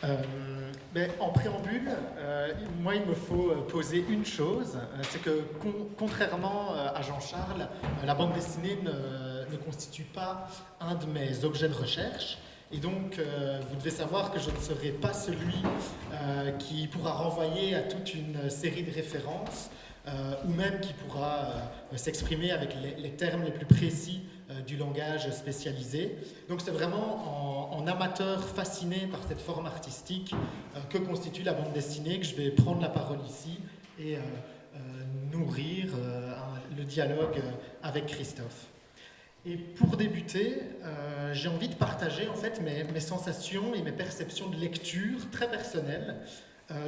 En préambule, moi, il me faut poser une chose, c'est que contrairement à Jean-Charles, la bande dessinée ne constitue pas un de mes objets de recherche. Et donc, vous devez savoir que je ne serai pas celui qui pourra renvoyer à toute une série de références, ou même qui pourra s'exprimer avec les termes les plus précis du langage spécialisé. Donc c'est vraiment en amateur fasciné par cette forme artistique que constitue la bande dessinée que je vais prendre la parole ici et nourrir le dialogue avec Christophe. Et pour débuter, j'ai envie de partager en fait mes sensations et mes perceptions de lecture très personnelles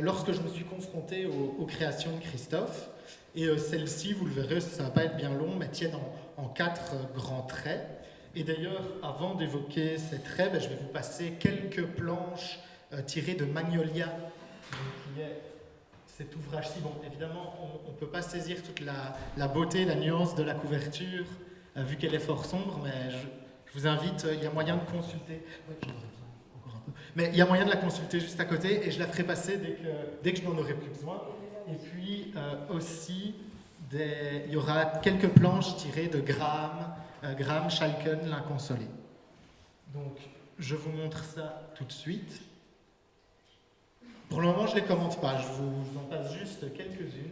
lorsque je me suis confronté aux créations de Christophe. Et celles-ci, vous le verrez, ça ne va pas être bien long, mais tiennent en quatre grands traits. Et d'ailleurs, avant d'évoquer ces traits, je vais vous passer quelques planches tirées de Magnolia, qui est cet ouvrage-ci. Bon, évidemment, on ne peut pas saisir toute la beauté, la nuance de la couverture, vu qu'elle est fort sombre, mais je vous invite, il y a moyen de consulter. Ouais, j'en aurais besoin encore un peu. Mais il y a moyen de la consulter juste à côté, et je la ferai passer dès que je n'en aurai plus besoin. Et puis aussi, il y aura quelques planches tirées de Graham Schalken, l'Inconsolé. Donc, je vous montre ça tout de suite. Pour le moment, je ne les commente pas, je vous en passe juste quelques-unes.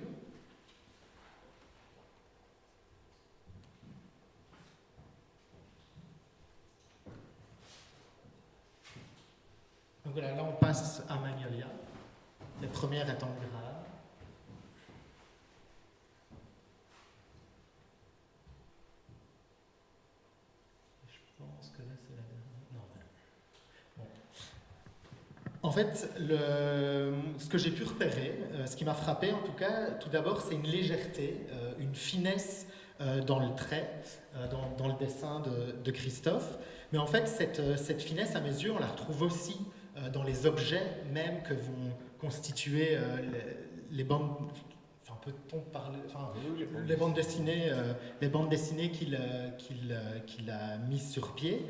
Donc voilà, là on passe à Magnolia, les premières étant Graham. Je pense que là c'est la dernière. Non, voilà. Bon. En fait, ce que j'ai pu repérer, ce qui m'a frappé en tout cas, tout d'abord, c'est une légèreté, une finesse dans le trait, dans le dessin de Christophe. Mais en fait, cette finesse, à mes yeux, on la retrouve aussi dans les objets même que vont constituer les bandes. Enfin, peut-on parler. Enfin, les bandes dessinées qu'il a mises sur pied.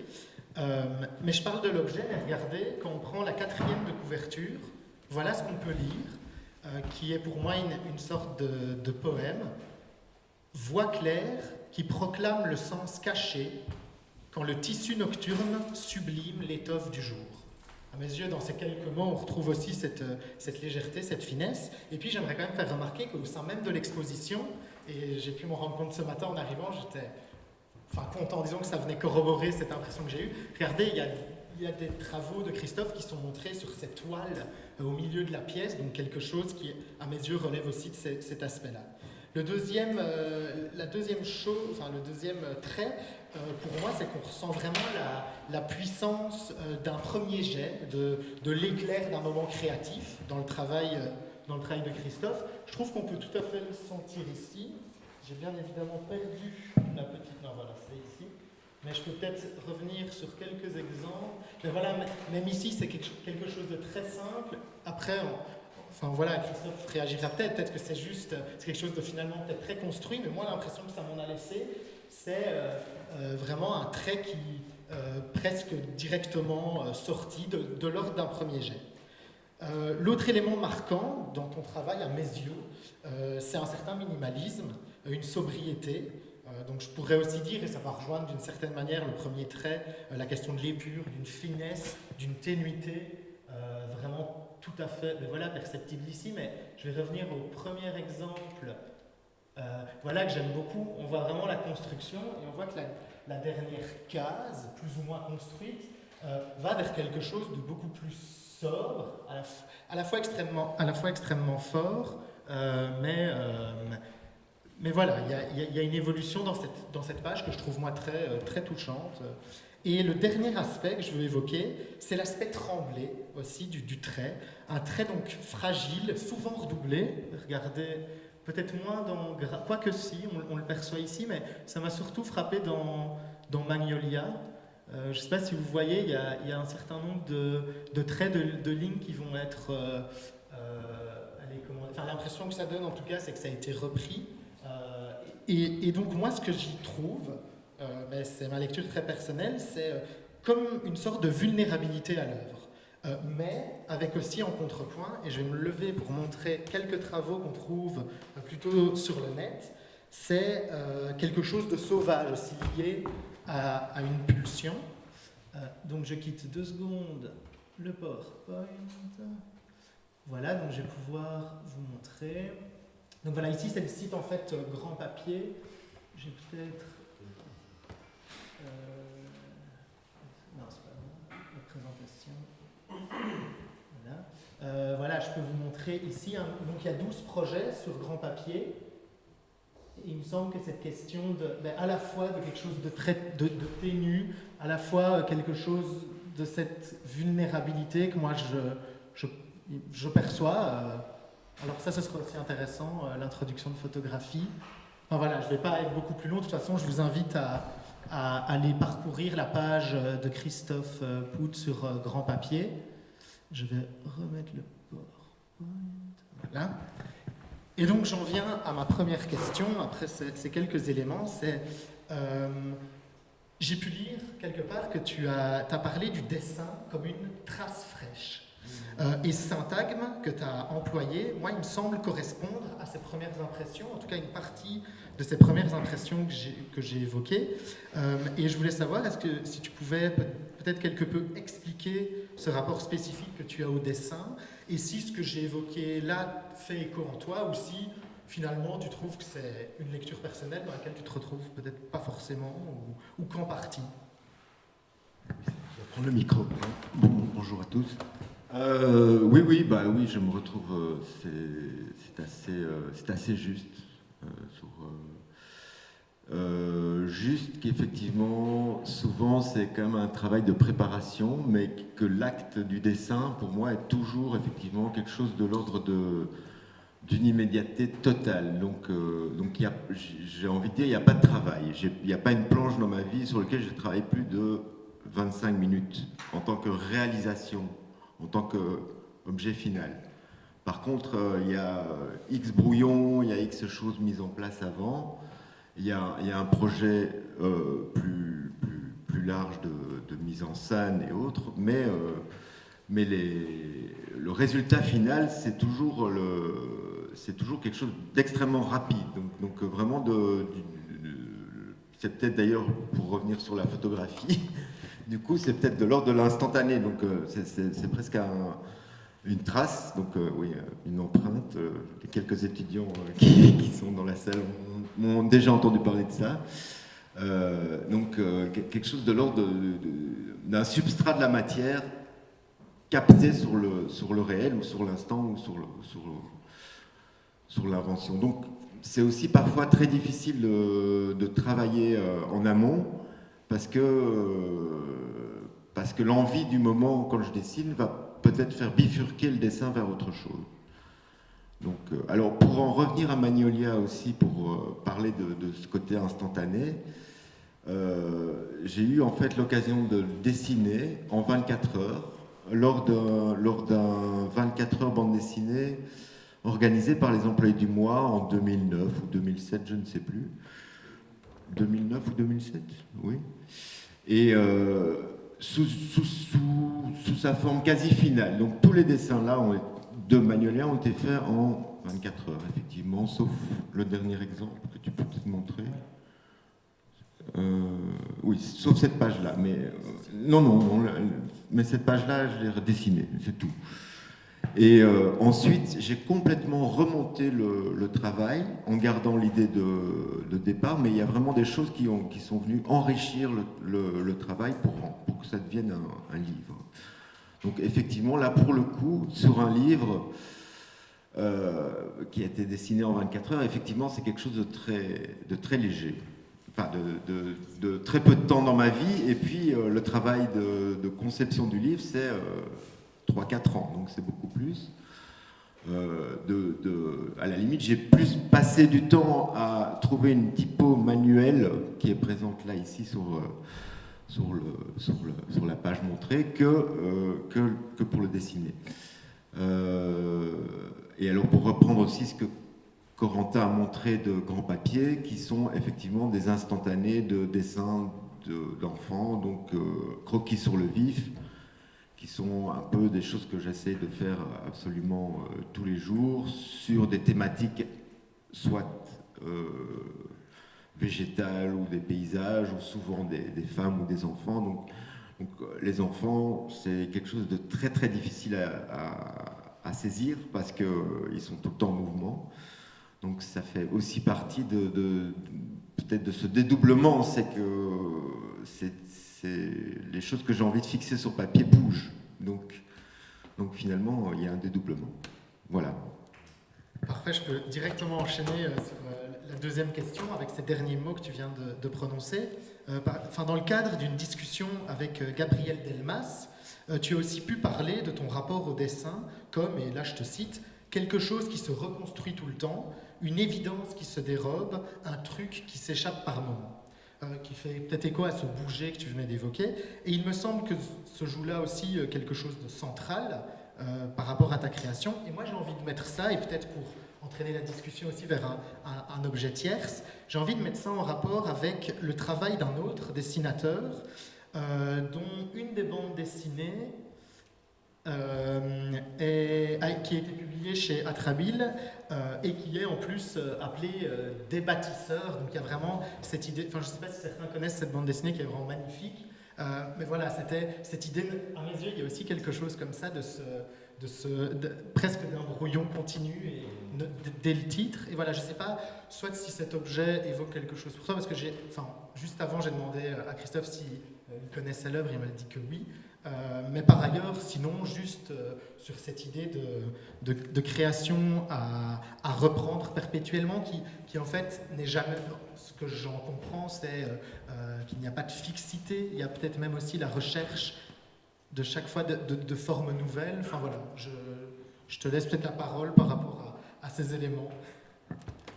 Mais je parle de l'objet, mais regardez, quand on prend la quatrième de couverture, voilà ce qu'on peut lire, qui est pour moi une sorte de poème. Voix claire qui proclame le sens caché quand le tissu nocturne sublime l'étoffe du jour. À mes yeux, dans ces quelques mots, on retrouve aussi cette légèreté, cette finesse. Et puis j'aimerais quand même faire remarquer qu'au sein même de l'exposition, et j'ai pu m'en rendre compte ce matin en arrivant, j'étais content, disons que ça venait corroborer cette impression que j'ai eue. Regardez, il y a des travaux de Christophe qui sont montrés sur cette toile au milieu de la pièce, donc quelque chose qui, à mes yeux, relève aussi de cet aspect-là. Le deuxième trait, pour moi, c'est qu'on ressent vraiment la puissance d'un premier jet, de l'éclair d'un moment créatif dans le travail de Christophe. Je trouve qu'on peut tout à fait le sentir ici. J'ai bien évidemment perdu la petite... Non, voilà, c'est ici. Mais je peux peut-être revenir sur quelques exemples. Mais voilà, même ici, c'est quelque chose de très simple. Après, Christophe réagira peut-être que c'est quelque chose de finalement peut-être très construit, mais moi l'impression que ça m'en a laissé, c'est vraiment un trait qui presque directement sorti de l'ordre d'un premier jet. L'autre élément marquant dans ton travail, à mes yeux, c'est un certain minimalisme, une sobriété. Donc je pourrais aussi dire, et ça va rejoindre d'une certaine manière le premier trait, la question de l'épure, d'une finesse, d'une ténuité, vraiment tout à fait perceptible ici, mais je vais revenir au premier exemple que j'aime beaucoup. On voit vraiment la construction et on voit que la dernière case, plus ou moins construite, va vers quelque chose de beaucoup plus sobre, à la fois extrêmement fort, mais voilà, il y a une évolution dans cette page que je trouve moi très touchante. Et le dernier aspect que je veux évoquer, c'est l'aspect tremblé aussi du trait. Un trait donc fragile, souvent redoublé. Regardez, peut-être moins quoique si, on le perçoit ici, mais ça m'a surtout frappé dans Magnolia. Je ne sais pas si vous voyez, il y a un certain nombre de traits de lignes qui vont être... l'impression que ça donne en tout cas, c'est que ça a été repris. Et donc moi, ce que j'y trouve, mais c'est ma lecture très personnelle, c'est comme une sorte de vulnérabilité à l'œuvre. mais avec aussi en contrepoint, et je vais me lever pour montrer quelques travaux qu'on trouve plutôt sur le net, c'est quelque chose de sauvage aussi lié à une pulsion. Donc je quitte 2 secondes le PowerPoint. Voilà, donc je vais pouvoir vous montrer. Donc voilà, ici c'est le site en fait Grand Papier. J'ai peut-être... non, c'est pas bon, la présentation. Voilà. Voilà, je peux vous montrer ici. Donc il y a 12 projets sur Grand Papier. Et il me semble que cette question à la fois de quelque chose de ténu, à la fois quelque chose de cette vulnérabilité que moi je perçois. Alors ça, ce sera aussi intéressant, l'introduction de photographie. Enfin voilà, je ne vais pas être beaucoup plus long. De toute façon, je vous invite à aller parcourir la page de Christophe Pout sur Grand Papier. Je vais remettre le PowerPoint. Voilà. Et donc j'en viens à ma première question, après ces quelques éléments, c'est j'ai pu lire quelque part que tu as parlé du dessin comme une trace fraîche. Et ce syntagme que tu as employé, moi il me semble correspondre à ces premières impressions, en tout cas une partie de ces premières impressions que j'ai évoquées. Et je voulais savoir, est-ce que si tu pouvais peut-être quelque peu expliquer ce rapport spécifique que tu as au dessin, et si ce que j'ai évoqué là fait écho en toi, ou si finalement tu trouves que c'est une lecture personnelle dans laquelle tu te retrouves peut-être pas forcément, ou qu'en partie. Je vais prendre le micro. Bonjour à tous. Oui, je me retrouve, c'est assez juste. Juste qu'effectivement, souvent c'est quand même un travail de préparation, mais que l'acte du dessin, pour moi, est toujours effectivement quelque chose de l'ordre d'une immédiateté totale. Donc j'ai envie de dire, il n'y a pas de travail. Il n'y a pas une planche dans ma vie sur laquelle j'ai travaillé plus de 25 minutes en tant que réalisation, en tant qu'objet final. Par contre, il y a X brouillons, il y a X choses mises en place avant. Il y a un projet plus large de mise en scène et autres, mais le résultat final, c'est toujours quelque chose d'extrêmement rapide. Donc vraiment, c'est peut-être d'ailleurs, pour revenir sur la photographie, du coup, c'est peut-être de l'ordre de l'instantané. Donc c'est presque une trace, donc oui, une empreinte. Quelques étudiants qui sont dans la salle m'ont déjà entendu parler de ça. Donc quelque chose de l'ordre d'un substrat de la matière capté sur le réel ou sur l'instant ou sur l'invention. Donc c'est aussi parfois très difficile de travailler en amont parce que l'envie du moment quand je dessine va peut-être faire bifurquer le dessin vers autre chose. Donc, alors pour en revenir à Magnolia aussi, pour parler de ce côté instantané, j'ai eu en fait l'occasion de dessiner en 24 heures lors d'un 24 heures bande dessinée organisé par les employés du mois en 2009 ou 2007, je ne sais plus. 2009 ou 2007, oui. Et sous sa forme quasi finale. Donc tous les dessins là de Magnolia ont été faits en 24 heures, effectivement, sauf le dernier exemple que tu peux peut-être montrer. Oui, sauf cette page-là. Mais non, mais cette page-là, je l'ai redessinée, c'est tout. Et ensuite, j'ai complètement remonté le travail en gardant l'idée de départ, mais il y a vraiment des choses qui sont venues enrichir le travail pour que ça devienne un livre. Donc effectivement, là pour le coup, sur un livre qui a été dessiné en 24 heures, effectivement c'est quelque chose de très léger. Enfin, de très peu de temps dans ma vie, et puis le travail de conception du livre, c'est 3-4 ans, donc c'est beaucoup plus. À la limite, j'ai plus passé du temps à trouver une typo manuelle qui est présente là, ici, sur la page montrée, que pour le dessiner. Et alors, pour reprendre aussi ce que Corentin a montré de Grand Papier, qui sont effectivement des instantanés de dessins d'enfants, donc croquis sur le vif, qui sont un peu des choses que j'essaie de faire absolument tous les jours, sur des thématiques soit végétales ou des paysages, ou souvent des femmes ou des enfants. Donc les enfants, c'est quelque chose de très très difficile à saisir, parce qu'ils sont tout le temps en mouvement. Donc ça fait aussi partie peut-être de ce dédoublement, c'est que les choses que j'ai envie de fixer sur papier bougent. Donc finalement, il y a un dédoublement. Voilà. Parfait, je peux directement enchaîner sur la deuxième question avec ces derniers mots que tu viens de prononcer. Dans le cadre d'une discussion avec Gabriel Delmas, tu as aussi pu parler de ton rapport au dessin comme, et là je te cite, quelque chose qui se reconstruit tout le temps, une évidence qui se dérobe, un truc qui s'échappe par moments. Qui fait peut-être écho à ce bouger que tu venais d'évoquer. Et il me semble que se joue là aussi quelque chose de central par rapport à ta création. Et moi, j'ai envie de mettre ça, et peut-être pour entraîner la discussion aussi vers un objet tierce, j'ai envie de mettre ça en rapport avec le travail d'un autre dessinateur, dont une des bandes dessinées qui a été publiée chez Atrabile et qui est en plus appelée Des bâtisseurs. Donc il y a vraiment cette idée, enfin je ne sais pas si certains connaissent cette bande dessinée qui est vraiment magnifique, mais voilà, c'était cette idée, à mes yeux, il y a aussi quelque chose comme ça presque d'un brouillon continu et dès le titre. Et voilà, je ne sais pas, soit si cet objet évoque quelque chose pour toi, parce que juste avant, j'ai demandé à Christophe s'il connaissait l'œuvre, il m'a dit que oui. Mais par ailleurs, sinon, juste sur cette idée de création à reprendre perpétuellement, qui en fait n'est jamais, ce que j'en comprends, c'est qu'il n'y a pas de fixité, il y a peut-être même aussi la recherche de chaque fois de formes nouvelles. Enfin voilà, je te laisse peut-être la parole par rapport à ces éléments.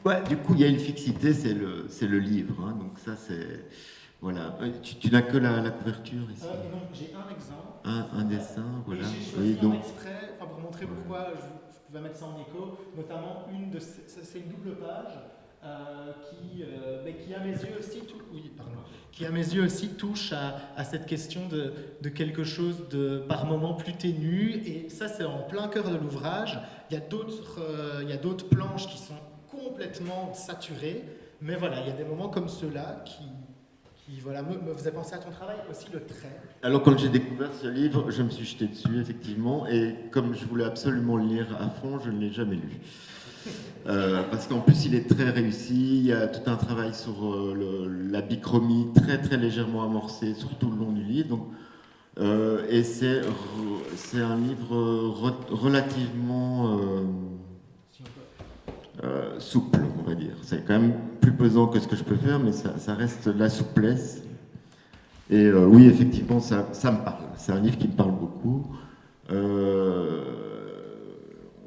Ouais, du coup, il y a une fixité, c'est le livre, hein, donc ça c'est... Voilà. Tu n'as que la couverture ici. Non, j'ai un exemple. Un dessin, voilà. Et j'ai choisi un extrait, pour montrer pourquoi je pouvais mettre ça en écho, notamment c'est une double page qui à mes yeux aussi qui à mes yeux aussi touche à cette question de quelque chose de par moments plus ténu, et ça c'est en plein cœur de l'ouvrage. Il y a d'autres planches qui sont complètement saturées, mais voilà, il y a des moments comme ceux-là qui voilà, me faisait penser à ton travail, aussi le trait. Alors quand j'ai découvert ce livre, je me suis jeté dessus, effectivement, et comme je voulais absolument le lire à fond, je ne l'ai jamais lu. Parce qu'en plus, il est très réussi, il y a tout un travail sur la bichromie, très très légèrement amorcé, sur tout le long du livre. Donc, et c'est un livre relativement souple, on va dire. C'est quand même plus pesant que ce que je peux faire, mais ça reste la souplesse. Et oui, effectivement, ça me parle. C'est un livre qui me parle beaucoup.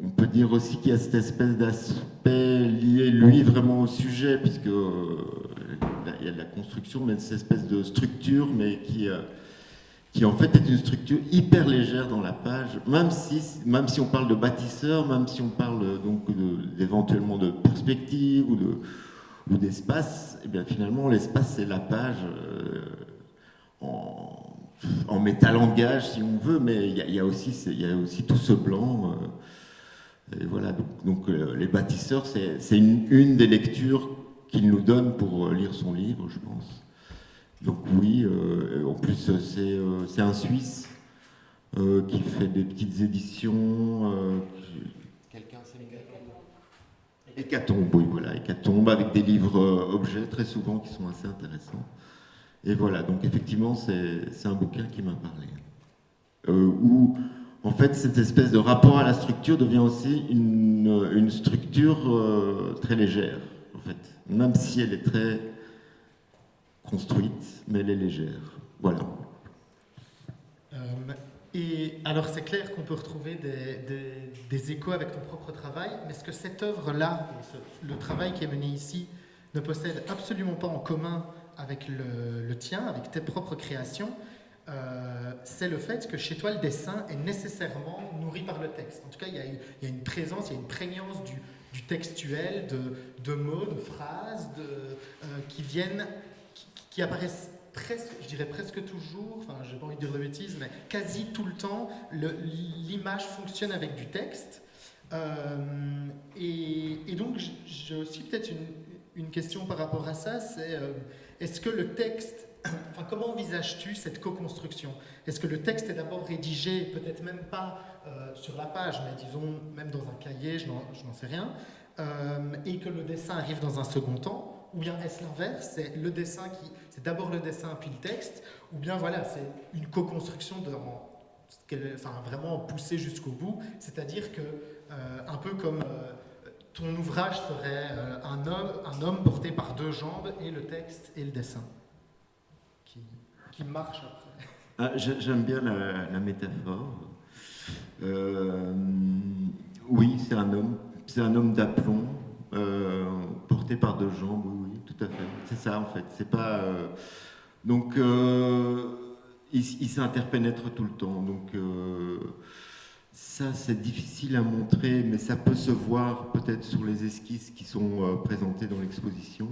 On peut dire aussi qu'il y a cette espèce d'aspect lié, lui, vraiment au sujet, puisque il y a de la construction, mais cette espèce de structure, mais qui en fait est une structure hyper légère dans la page, même si on parle de bâtisseur, même si on parle donc éventuellement de perspective ou d'espace, et bien finalement l'espace c'est la page en métalangage si on veut, mais il y a aussi tout ce blanc. Et voilà, donc les bâtisseurs, c'est une des lectures qu'il nous donne pour lire son livre, je pense. Donc oui, en plus c'est un Suisse qui fait des petites éditions. Quelqu'un sait Hécatombe, oui, voilà, Hécatombe, avec des livres objets très souvent qui sont assez intéressants. Et voilà, donc effectivement c'est un bouquin qui m'a parlé. Où en fait cette espèce de rapport à la structure devient aussi une structure très légère, en fait, même si elle est très construite, mais elle est légère. Voilà. Et alors c'est clair qu'on peut retrouver des échos avec ton propre travail, mais est-ce que cette œuvre-là, le travail qui est mené ici, ne possède absolument pas en commun avec le tien, avec tes propres créations, c'est le fait que chez toi le dessin est nécessairement nourri par le texte. En tout cas, il y a une présence, il y a une prégnance du textuel, de mots, de phrases qui apparaissent je dirais presque toujours, enfin j'ai pas envie de dire de bêtises, mais quasi tout le temps, l'image fonctionne avec du texte. Et donc j'ai aussi peut-être une question par rapport à ça, c'est est-ce que le texte, enfin, comment envisages-tu cette co-construction? Est-ce que le texte est d'abord rédigé, peut-être même pas sur la page, mais disons même dans un cahier, je n'en sais rien, et que le dessin arrive dans un second temps, ou bien est-ce l'inverse, c'est d'abord le dessin puis le texte, ou bien voilà, c'est une co-construction enfin, vraiment poussée jusqu'au bout, c'est-à-dire que un peu comme ton ouvrage serait un homme porté par deux jambes et le texte et le dessin qui marche après. Ah, j'aime bien la métaphore. Oui, c'est un homme d'aplomb, porté par deux jambes, oui, tout à fait. C'est ça en fait. C'est pas. Donc, il s'interpénètre tout le temps. Donc, ça, c'est difficile à montrer, mais ça peut se voir peut-être sur les esquisses qui sont présentées dans l'exposition.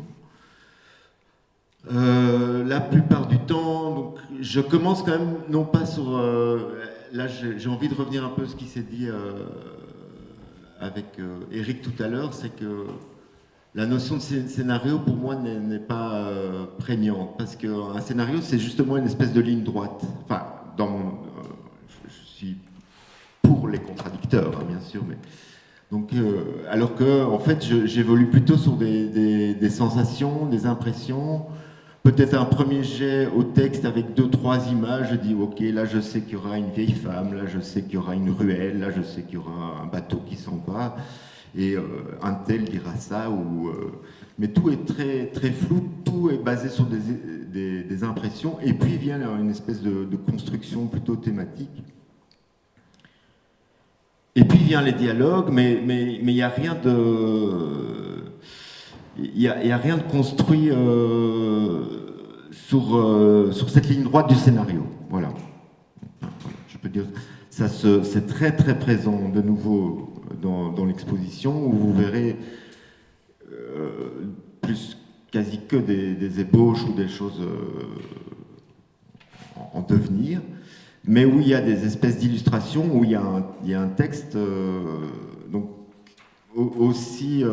La plupart du temps, donc, je commence quand même, non pas sur... là, j'ai envie de revenir un peu à ce qui s'est dit avec Eric tout à l'heure, c'est que la notion de scénario, pour moi, n'est pas prégnante, parce qu'un scénario, c'est justement une espèce de ligne droite. Enfin, je suis pour les contradicteurs, hein, bien sûr, mais... Donc, alors que, en fait, j'évolue plutôt sur des sensations, des impressions, peut-être un premier jet au texte avec 2-3 images, je dis ok, là je sais qu'il y aura une vieille femme, là je sais qu'il y aura une ruelle, là je sais qu'il y aura un bateau qui s'en va, et un tel dira ça, mais tout est très, très flou, tout est basé sur des impressions, et puis vient une espèce de construction plutôt thématique. Et puis vient les dialogues, mais il n'y a rien de... Il y a rien de construit sur cette ligne droite du scénario. Voilà. Je peux dire, c'est très très présent de nouveau dans l'exposition, où vous verrez plus quasi que des ébauches ou des choses en devenir, mais où il y a des espèces d'illustrations, où il y a un texte donc aussi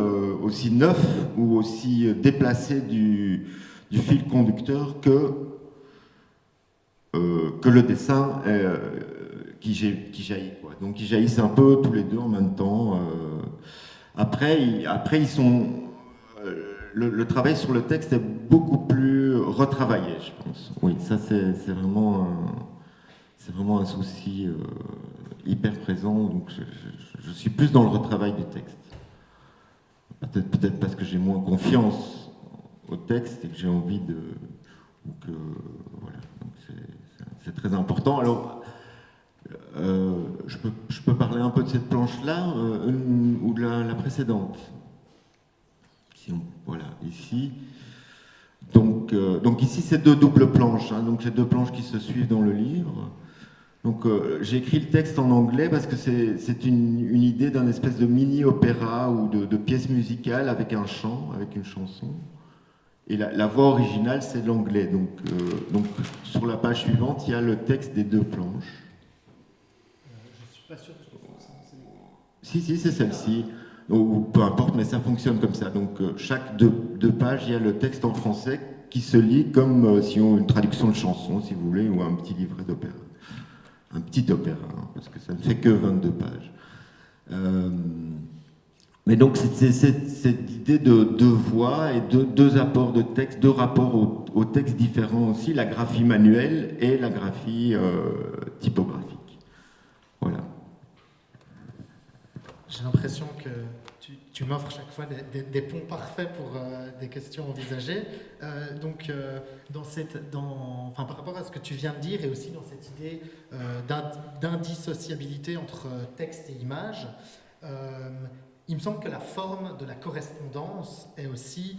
neuf ou aussi déplacé du fil conducteur que le dessin qui jaillit, quoi. Donc ils jaillissent un peu tous les deux en même temps. Après ils sont... le travail sur le texte est beaucoup plus retravaillé, je pense. Oui, ça c'est vraiment un souci hyper présent. Donc je suis plus dans le retravail du texte. Peut-être parce que j'ai moins confiance au texte et que j'ai envie de... voilà, donc c'est très important. Alors, je peux parler un peu de cette planche-là ou de la précédente. Voilà, ici. Donc ici, c'est deux doubles planches. Hein, donc, c'est deux planches qui se suivent dans le livre. Donc j'ai écrit le texte en anglais parce que c'est une idée d'un espèce de mini-opéra ou de pièce musicale avec un chant, avec une chanson. Et la voix originale, c'est l'anglais. Donc sur la page suivante, il y a le texte des deux planches. Je ne suis pas sûr que je fonctionne. Si, c'est celle-ci. Ou peu importe, mais ça fonctionne comme ça. Donc chaque deux pages, il y a le texte en français qui se lit comme si on une traduction de chanson, si vous voulez, ou un petit livret d'opéra. Un petit opéra, hein, parce que ça ne fait que 22 pages. Mais donc c'est cette idée de deux voix et deux apports de texte, deux rapports au texte différents aussi, la graphie manuelle et la graphie typographique. Voilà. J'ai l'impression que tu m'offres chaque fois des ponts parfaits pour des questions envisagées. Par rapport à ce que tu viens de dire et aussi dans cette idée d'indissociabilité entre texte et image, il me semble que la forme de la correspondance est aussi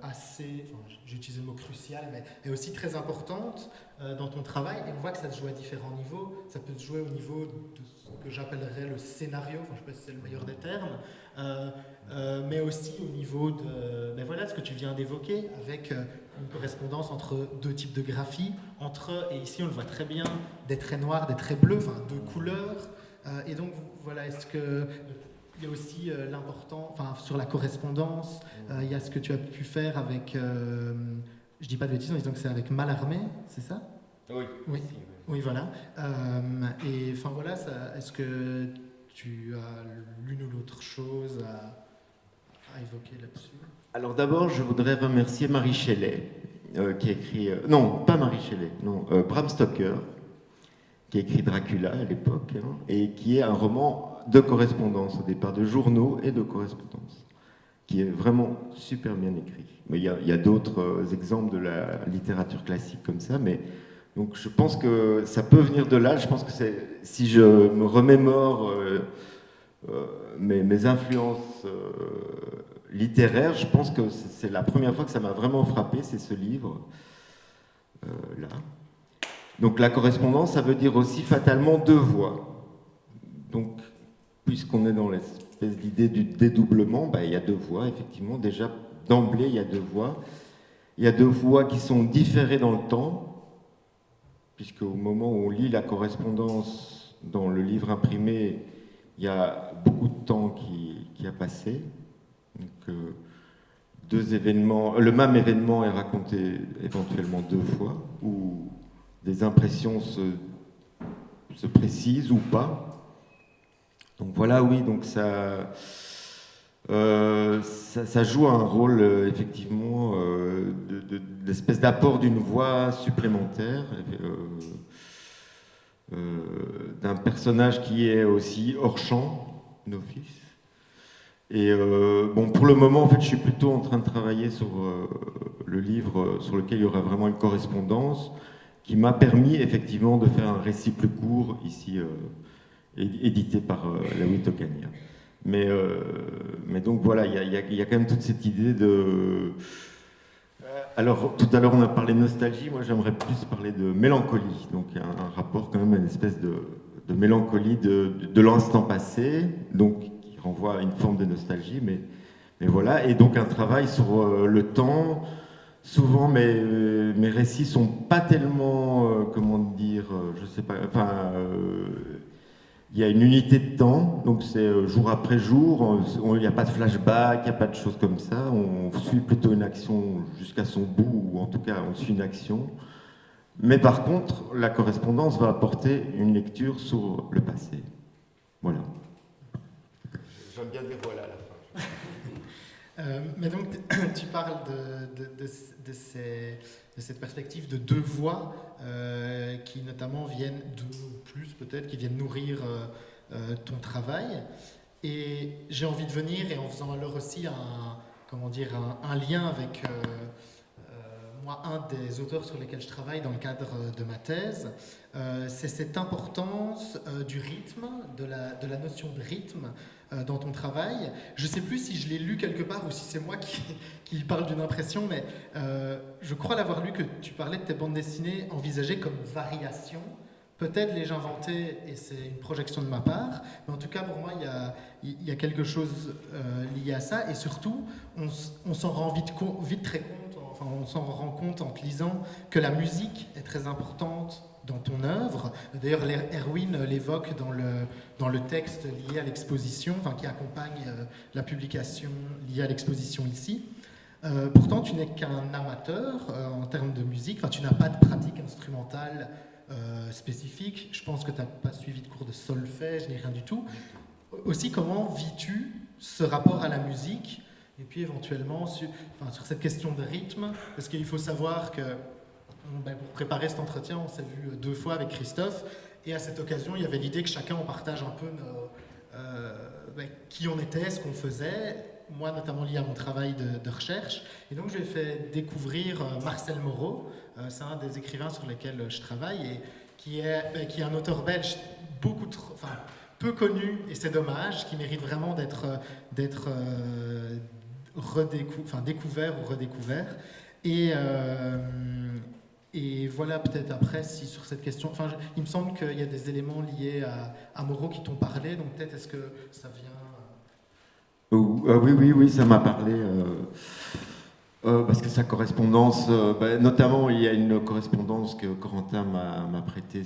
assez, enfin, j'ai utilisé le mot crucial, mais est aussi très importante dans ton travail. Et on voit que ça se joue à différents niveaux. Ça peut se jouer au niveau de ce que j'appellerais le scénario, enfin, je ne sais pas si c'est le meilleur des termes, mais aussi au niveau de ben voilà, ce que tu viens d'évoquer, avec une correspondance entre deux types de graphie, et ici on le voit très bien, des traits noirs, des traits bleus, enfin deux couleurs. Et donc voilà, est-ce que il y a aussi l'important, enfin sur la correspondance, il y a ce que tu as pu faire avec, je dis pas de bêtises en disant que c'est avec Mallarmé, c'est ça? Oui. Oui, oui voilà. Et enfin voilà, est-ce que tu as l'une ou l'autre chose à évoquer là-dessus? Alors d'abord, je voudrais remercier Marie Shelley, qui a écrit... non, pas Marie Shelley, non, Bram Stoker, qui a écrit Dracula à l'époque, hein, et qui est un roman de correspondance au départ, de journaux et de correspondance, qui est vraiment super bien écrit. Mais il y a d'autres exemples de la littérature classique comme ça, mais donc je pense que ça peut venir de là. Je pense que si je me remémore mes influences littéraires, je pense que c'est la première fois que ça m'a vraiment frappé, c'est ce livre là. Donc la correspondance, ça veut dire aussi fatalement deux voix. Donc, puisqu'on est dans l'espèce d'idée du dédoublement, il y a deux voix, effectivement. Déjà, d'emblée, il y a deux voix. Il y a deux voix qui sont différées dans le temps, puisque au moment où on lit la correspondance dans le livre imprimé, il y a beaucoup de temps qui a passé. Donc, deux événements, le même événement est raconté éventuellement deux fois, ou des impressions se précisent ou pas. Donc voilà, oui, donc ça joue un rôle effectivement d'espèce d'apport d'une voix supplémentaire, d'un personnage qui est aussi hors champ d'office. Et bon, pour le moment, en fait, je suis plutôt en train de travailler sur le livre sur lequel il y aura vraiment une correspondance, qui m'a permis effectivement de faire un récit plus court ici, édité par la Witocania. Mais donc voilà, il y a quand même toute cette idée de... Alors tout à l'heure on a parlé de nostalgie, moi j'aimerais plus parler de mélancolie, donc il y a un rapport quand même à une espèce de mélancolie de l'instant passé, donc qui renvoie à une forme de nostalgie, mais voilà, et donc un travail sur le temps. Souvent, mes récits sont pas tellement, comment dire, je sais pas, enfin, il y a une unité de temps, donc c'est jour après jour, il n'y a pas de flashback, il n'y a pas de choses comme ça, on suit plutôt une action jusqu'à son bout, ou en tout cas, on suit une action. Mais par contre, la correspondance va apporter une lecture sur le passé. Voilà. J'aime bien dire voilà à la fin. Mais donc, tu parles de cette perspective de deux voix qui notamment viennent, deux ou plus peut-être, qui viennent nourrir ton travail. Et j'ai envie de venir, et en faisant alors aussi un lien avec moi, un des auteurs sur lesquels je travaille dans le cadre de ma thèse, c'est cette importance du rythme, de la notion de rythme dans ton travail. Je ne sais plus si je l'ai lu quelque part ou si c'est moi qui parle d'une impression, mais je crois l'avoir lu que tu parlais de tes bandes dessinées envisagées comme variations. Peut-être l'ai-je inventé et c'est une projection de ma part, mais en tout cas pour moi il y a quelque chose lié à ça, et surtout on s'en rend vite très compte, enfin on s'en rend compte en te lisant que la musique est très importante dans ton œuvre. D'ailleurs, Erwin l'évoque dans le texte lié à l'exposition, enfin qui accompagne la publication liée à l'exposition ici. Pourtant, tu n'es qu'un amateur en termes de musique, enfin tu n'as pas de pratique instrumentale spécifique. Je pense que tu n'as pas suivi de cours de solfège ni rien du tout. Aussi, comment vis-tu ce rapport à la musique? Et puis éventuellement sur cette question de rythme, parce qu'il faut savoir que pour préparer cet entretien, on s'est vu 2 fois avec Christophe, et à cette occasion, il y avait l'idée que chacun on partage un peu qui on était, ce qu'on faisait, moi notamment lié à mon travail de recherche. Et donc je lui ai fait découvrir Marcel Moreau, c'est un des écrivains sur lesquels je travaille, et qui est un auteur belge peu peu connu, et c'est dommage, qui mérite vraiment d'être découvert ou redécouvert. Et voilà, peut-être après, si sur cette question... il me semble qu'il y a des éléments liés à Moreau qui t'ont parlé, donc peut-être est-ce que ça vient... Oui, ça m'a parlé. Parce que sa correspondance, notamment il y a une correspondance que Corentin m'a prêtée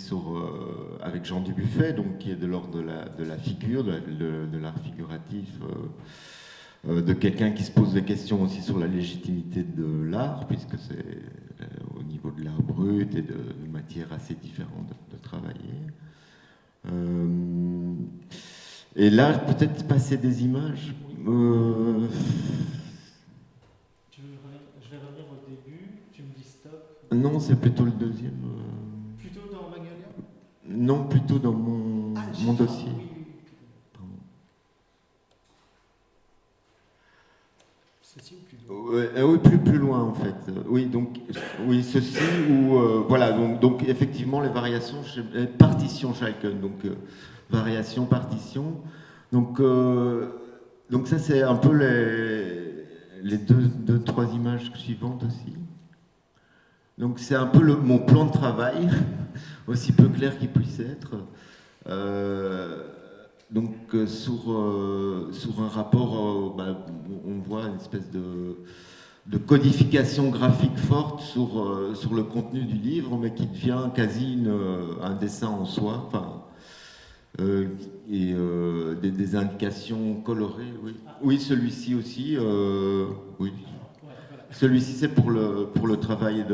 avec Jean Dubuffet, donc, qui est de l'ordre de la figure, de l'art figuratif, de quelqu'un qui se pose des questions aussi sur la légitimité de l'art, puisque c'est au niveau de l'art brut et de matières assez différentes de travailler. Et là, peut-être passer des images. Je vais revenir au début, tu me dis stop. Non, c'est plutôt le deuxième. Plutôt dans Magnolia? Non, plutôt dans mon dossier. Oui. Pardon. Ceci ou plus loin? Oui, plus loin en fait. Oui, ceci ou voilà. Donc effectivement les variations, partition chacun. Donc variation, partition. Donc ça c'est un peu les deux, trois images suivantes aussi. Donc c'est un peu mon plan de travail, aussi peu clair qu'il puisse être. Sur un rapport, on voit une espèce de codification graphique forte sur le contenu du livre, mais qui devient quasi un dessin en soi. Des indications colorées, oui. Oui, celui-ci aussi, oui. Celui-ci, c'est pour le travail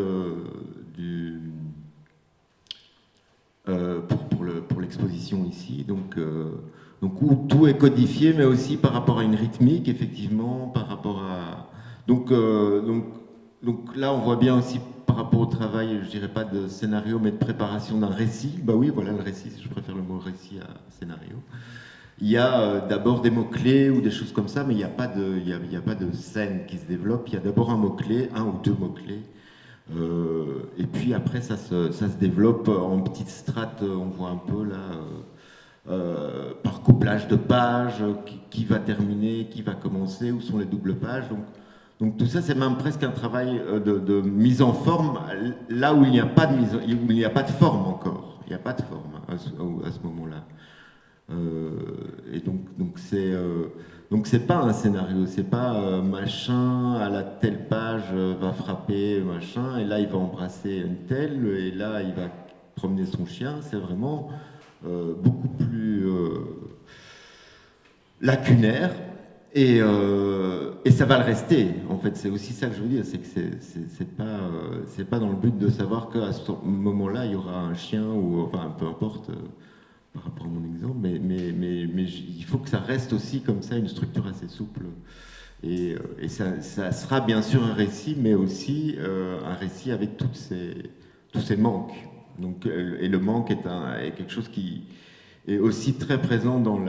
pour l'exposition ici. Donc où tout est codifié, mais aussi par rapport à une rythmique, effectivement, par rapport à... Donc là, on voit bien aussi par rapport au travail, je dirais pas de scénario, mais de préparation d'un récit. Bah oui, voilà le récit, je préfère le mot récit à scénario. Il y a d'abord des mots-clés ou des choses comme ça, mais il n'y a pas de scène qui se développe. Il y a d'abord un mot-clé, un ou deux mots-clés. Et puis après, ça se développe en petites strates, on voit un peu là, par couplage de pages, qui va terminer, qui va commencer, où sont les doubles pages. Donc tout ça, c'est même presque un travail de mise en forme, là où il n'y a pas de forme encore. Il n'y a pas de forme à ce moment-là. Et donc c'est pas un scénario, c'est pas machin à la telle page va frapper machin et là il va embrasser une telle et là il va promener son chien. C'est vraiment beaucoup plus lacunaire et ça va le rester. En fait, c'est aussi ça que je veux dire, c'est que c'est pas dans le but de savoir qu'à ce moment-là il y aura un chien ou enfin peu importe. Par rapport à mon exemple, mais il faut que ça reste aussi comme ça, une structure assez souple. Et ça sera bien sûr un récit, mais aussi un récit avec tous ces manques. Donc, et le manque est quelque chose qui est aussi très présent dans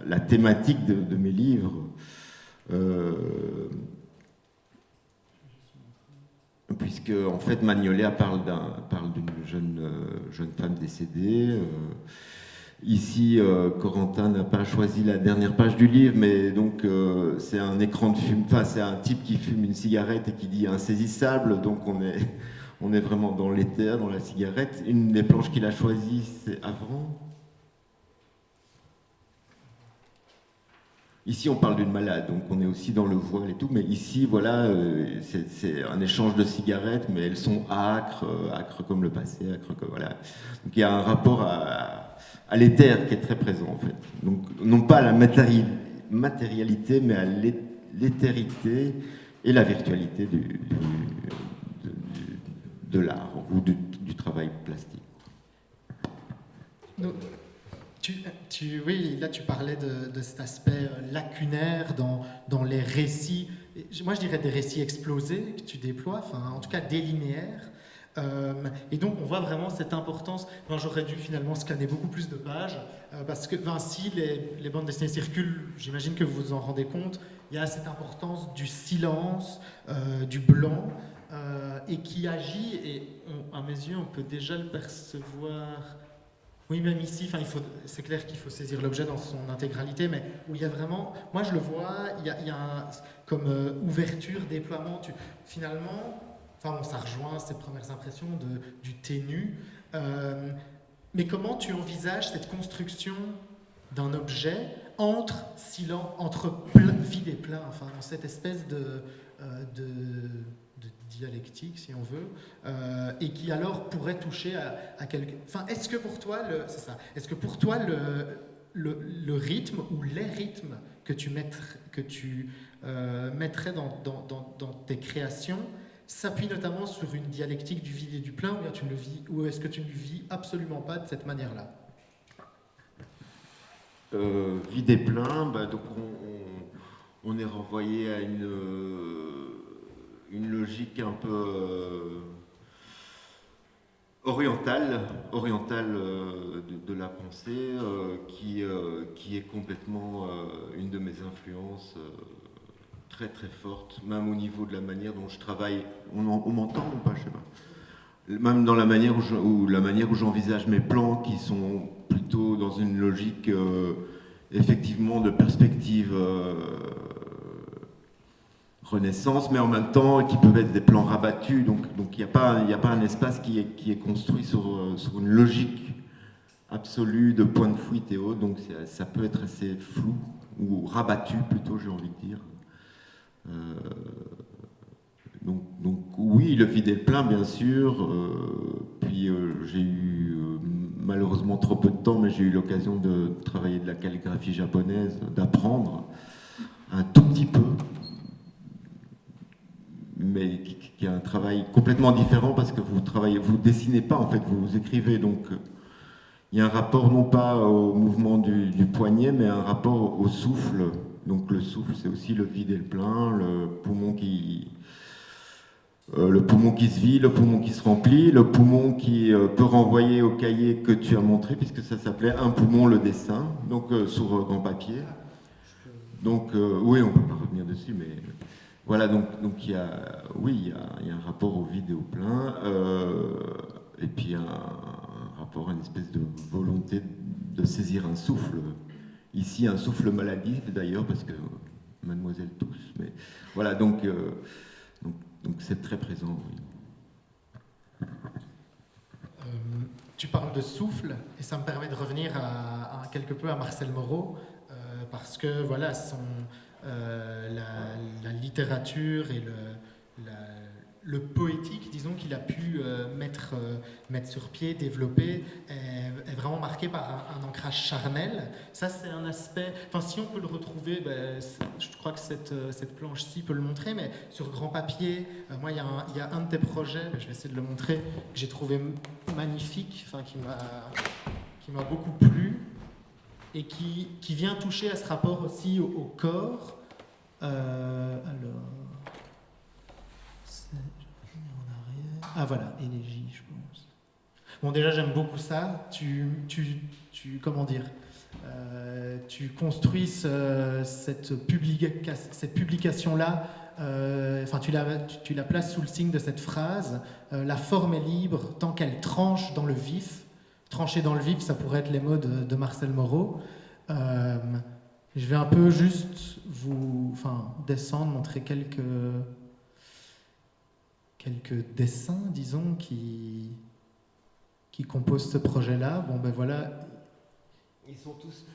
la thématique de mes livres. Puisque, en fait, Magnolia parle d'une jeune femme décédée. Ici, Corentin n'a pas choisi la dernière page du livre, mais donc c'est un écran de fume. Enfin, c'est un type qui fume une cigarette et qui dit insaisissable. Donc on est vraiment dans l'éther, dans la cigarette. Une des planches qu'il a choisies, c'est avant. Ici, on parle d'une malade, donc on est aussi dans le voile et tout. Mais ici, voilà, c'est un échange de cigarettes, mais elles sont âcres comme le passé, âcres comme voilà. Donc il y a un rapport à l'éther qui est très présent en fait. Donc non pas à la matérialité, mais à l'éthérité et la virtualité de l'art ou du travail plastique. Donc, oui, là tu parlais de cet aspect lacunaire dans les récits. Moi je dirais des récits explosés que tu déploies, enfin en tout cas délinéaires. Et donc on voit vraiment cette importance. J'aurais dû finalement scanner beaucoup plus de pages parce que si les bandes dessinées circulent, j'imagine que vous vous en rendez compte, il y a cette importance du silence, du blanc et qui agit, et à mes yeux on peut déjà le percevoir Oui, même ici, c'est clair qu'il faut saisir l'objet dans son intégralité, mais où il y a vraiment, moi je le vois, il y a comme ouverture, déploiement, finalement, bon, ça rejoint ces premières impressions du ténu, mais comment tu envisages cette construction d'un objet entre vide et plein, dans cette espèce de dialectique, si on veut, et qui alors pourrait toucher à quelque... est-ce que pour toi, est-ce que pour toi le rythme ou les rythmes que tu mettrais dans tes créations s'appuie notamment sur une dialectique du vide et du plein, ou est-ce que tu ne le vis absolument pas de cette manière-là? Vide et plein, donc on est renvoyé à une logique un peu orientale de la pensée, qui est complètement une de mes influences très très forte, même au niveau de la manière dont je travaille. On m'entend ou pas, je sais pas. Même dans la manière où j'envisage mes plans, qui sont plutôt dans une logique effectivement de perspective Renaissance, mais en même temps qui peuvent être des plans rabattus. Donc il n'y a pas un espace qui est construit sur une logique absolue de point de fuite et autres. Donc ça peut être assez flou ou rabattu plutôt, j'ai envie de dire. Donc oui, le vide et le plein, bien sûr. Puis j'ai eu malheureusement trop peu de temps, mais j'ai eu l'occasion de travailler de la calligraphie japonaise, d'apprendre un tout petit peu, mais qui est un travail complètement différent, parce que vous dessinez pas en fait, vous écrivez. Donc il y a un rapport non pas au mouvement du poignet, mais un rapport au souffle. Donc le souffle, c'est aussi le vide et le plein, le poumon qui se vide, le poumon qui se remplit, le poumon qui peut renvoyer au cahier que tu as montré, puisque ça s'appelait Un poumon, le dessin, donc sur grand papier. Donc oui, on ne peut pas revenir dessus, mais voilà, donc il y a un rapport au vide et au plein, et puis un rapport à une espèce de volonté de saisir un souffle. Ici, un souffle maladif, d'ailleurs, parce que mademoiselle tousse, mais voilà, donc c'est très présent, oui. Tu parles de souffle, et ça me permet de revenir quelque peu à Marcel Moreau, parce que voilà, la littérature et le poétique, disons, qu'il a pu mettre sur pied, développer, est vraiment marqué par un ancrage charnel. Ça, c'est un aspect... si on peut le retrouver, je crois que cette planche-ci peut le montrer, mais sur grand papier, moi, il y a un de tes projets, je vais essayer de le montrer, que j'ai trouvé magnifique, qui m'a beaucoup plu, et qui vient toucher à ce rapport aussi au corps. Voilà, Élégie, je pense. Bon, déjà, j'aime beaucoup ça. Comment dire, tu construis cette publication-là, tu la places sous le signe de cette phrase, la forme est libre tant qu'elle tranche dans le vif. Trancher dans le vif, ça pourrait être les mots de Marcel Moreau. Je vais un peu juste descendre, montrer quelques dessins, disons, qui composent ce projet-là. Bon, ben voilà. Ils sont tous...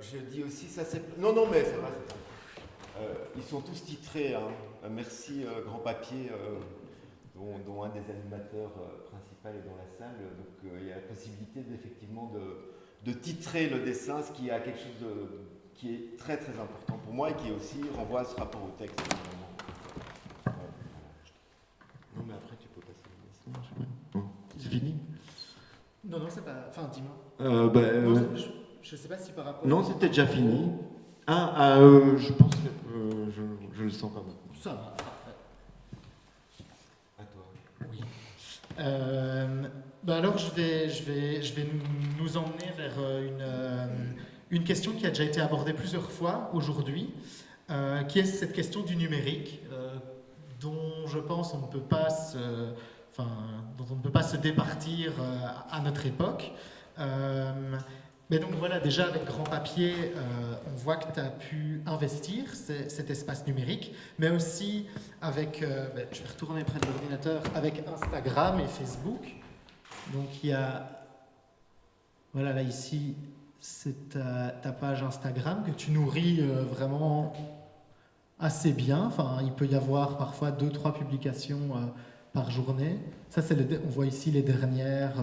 je dis aussi, ça c'est... Non, mais ça va, c'est ça. Ils sont tous titrés, hein. Merci Grand Papier, dont un des animateurs principaux est dans la salle. Donc il y a la possibilité effectivement de titrer le dessin, ce qui a quelque chose qui est très très important pour moi et qui aussi renvoie à ce rapport au texte. Non, mais après tu peux passer le dessin. Bon, c'est fini? Non, c'est pas... dis-moi. Je sais pas si par rapport... Non, c'était déjà fini. Je pense que je le sens pas maintenant. Ça va, parfait. À toi. Oui. Alors, je vais nous emmener vers une question qui a déjà été abordée plusieurs fois aujourd'hui, qui est cette question du numérique, dont je pense on ne peut pas se départir à notre époque. Mais donc voilà, déjà avec Grand Papier, on voit que tu as pu investir cet espace numérique, mais aussi avec, je vais retourner près de l'ordinateur, avec Instagram et Facebook. Donc il y a, voilà là ici, c'est ta page Instagram que tu nourris vraiment assez bien. Enfin, il peut y avoir parfois 2-3 publications par journée. Ça, on voit ici les dernières.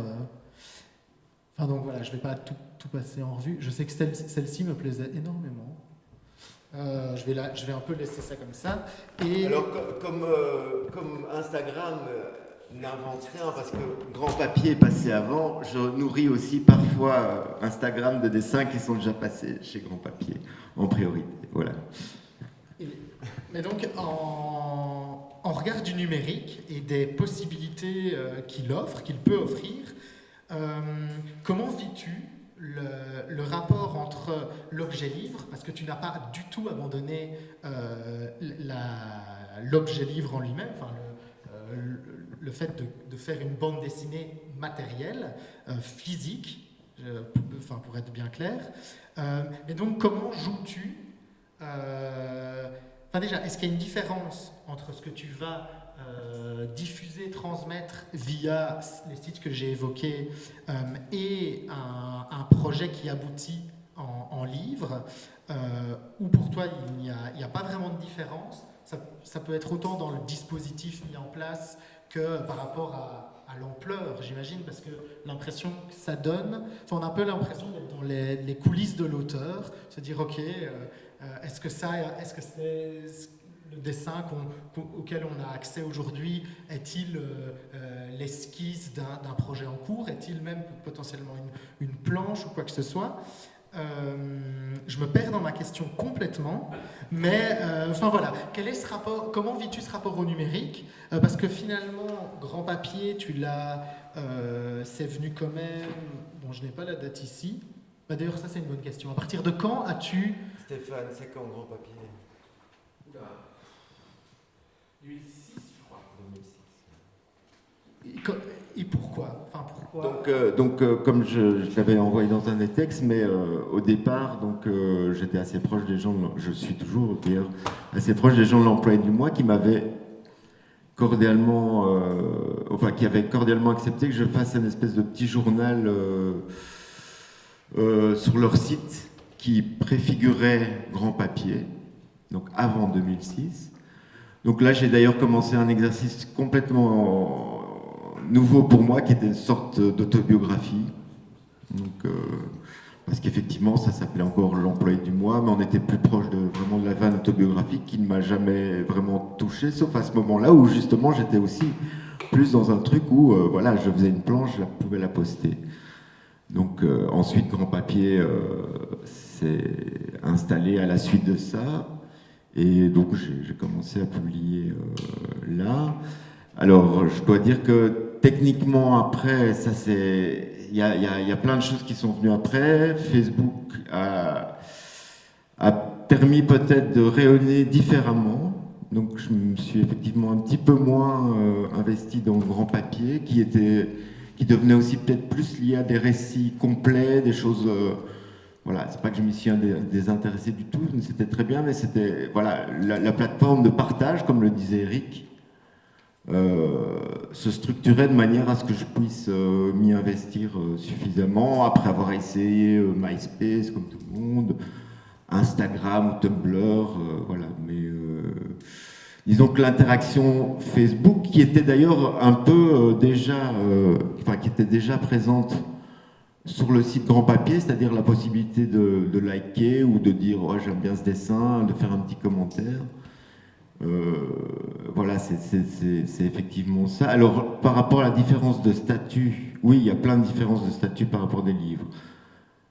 Enfin, donc voilà, je ne vais pas tout passer en revue. Je sais que celle-ci me plaisait énormément. Je vais un peu laisser ça comme ça. Et... Alors, comme Instagram n'invente rien, parce que Grand Papier est passé avant, je nourris aussi parfois Instagram de dessins qui sont déjà passés chez Grand Papier, en priorité. Voilà. Mais donc, en regard du numérique et des possibilités qu'il peut offrir, comment vis-tu le rapport entre l'objet livre, parce que tu n'as pas du tout abandonné l'objet livre en lui-même, enfin, le fait de faire une bande dessinée matérielle, physique, pour être bien clair. Mais donc, comment joues-tu déjà, est-ce qu'il y a une différence entre ce que tu vas diffuser, transmettre via les sites que j'ai évoqués et un projet qui aboutit en livre, ou pour toi il n'y a pas vraiment de différence? Ça peut être autant dans le dispositif mis en place que par rapport à l'ampleur, j'imagine, parce que l'impression que ça donne, on a un peu l'impression d'être dans les coulisses de l'auteur, se dire ok, est-ce que c'est le dessin auquel on a accès aujourd'hui, est-il l'esquisse d'un projet en cours, est-il même potentiellement une planche ou quoi que ce soit? Je me perds dans ma question complètement, mais voilà, quel est ce rapport, comment vis-tu ce rapport au numérique? Parce que finalement, Grand Papier, c'est venu quand même, bon, je n'ai pas la date ici, d'ailleurs ça c'est une bonne question, à partir de quand as-tu... Stéphane, c'est quand Grand Papier? 2006, je crois. 2006. Et pourquoi? Donc, comme je l'avais envoyé dans un des textes, mais au départ, j'étais assez proche des gens, je suis toujours d'ailleurs assez proche des gens de l'Employé du mois qui m'avaient cordialement, qui avaient cordialement accepté que je fasse une espèce de petit journal sur leur site qui préfigurait Grand Papier, donc avant 2006. Donc là, j'ai d'ailleurs commencé un exercice complètement nouveau pour moi, qui était une sorte d'autobiographie. Donc, parce qu'effectivement, ça s'appelait encore l'Employé du mois, mais on était plus proche vraiment de la vanne autobiographique qui ne m'a jamais vraiment touché, sauf à ce moment-là où justement j'étais aussi plus dans un truc où je faisais une planche, je pouvais la poster. Donc ensuite, Grand Papier s'est installé à la suite de ça. Et donc j'ai commencé à publier là. Alors je dois dire que techniquement après, il y a plein de choses qui sont venues après. Facebook a permis peut-être de rayonner différemment. Donc je me suis effectivement un petit peu moins investi dans le Grand Papier, qui devenait aussi peut-être plus lié à des récits complets, des choses... c'est pas que je m'y suis désintéressé du tout, c'était très bien, mais c'était la plateforme de partage, comme le disait Eric, se structurait de manière à ce que je puisse m'y investir suffisamment, après avoir essayé MySpace, comme tout le monde, Instagram ou Tumblr, mais disons que l'interaction Facebook, qui était d'ailleurs un peu qui était déjà présente sur le site Grand Papier, c'est-à-dire la possibilité de liker ou de dire oh, j'aime bien ce dessin, de faire un petit commentaire. C'est effectivement ça. Alors, par rapport à la différence de statut, oui, il y a plein de différences de statut par rapport des livres.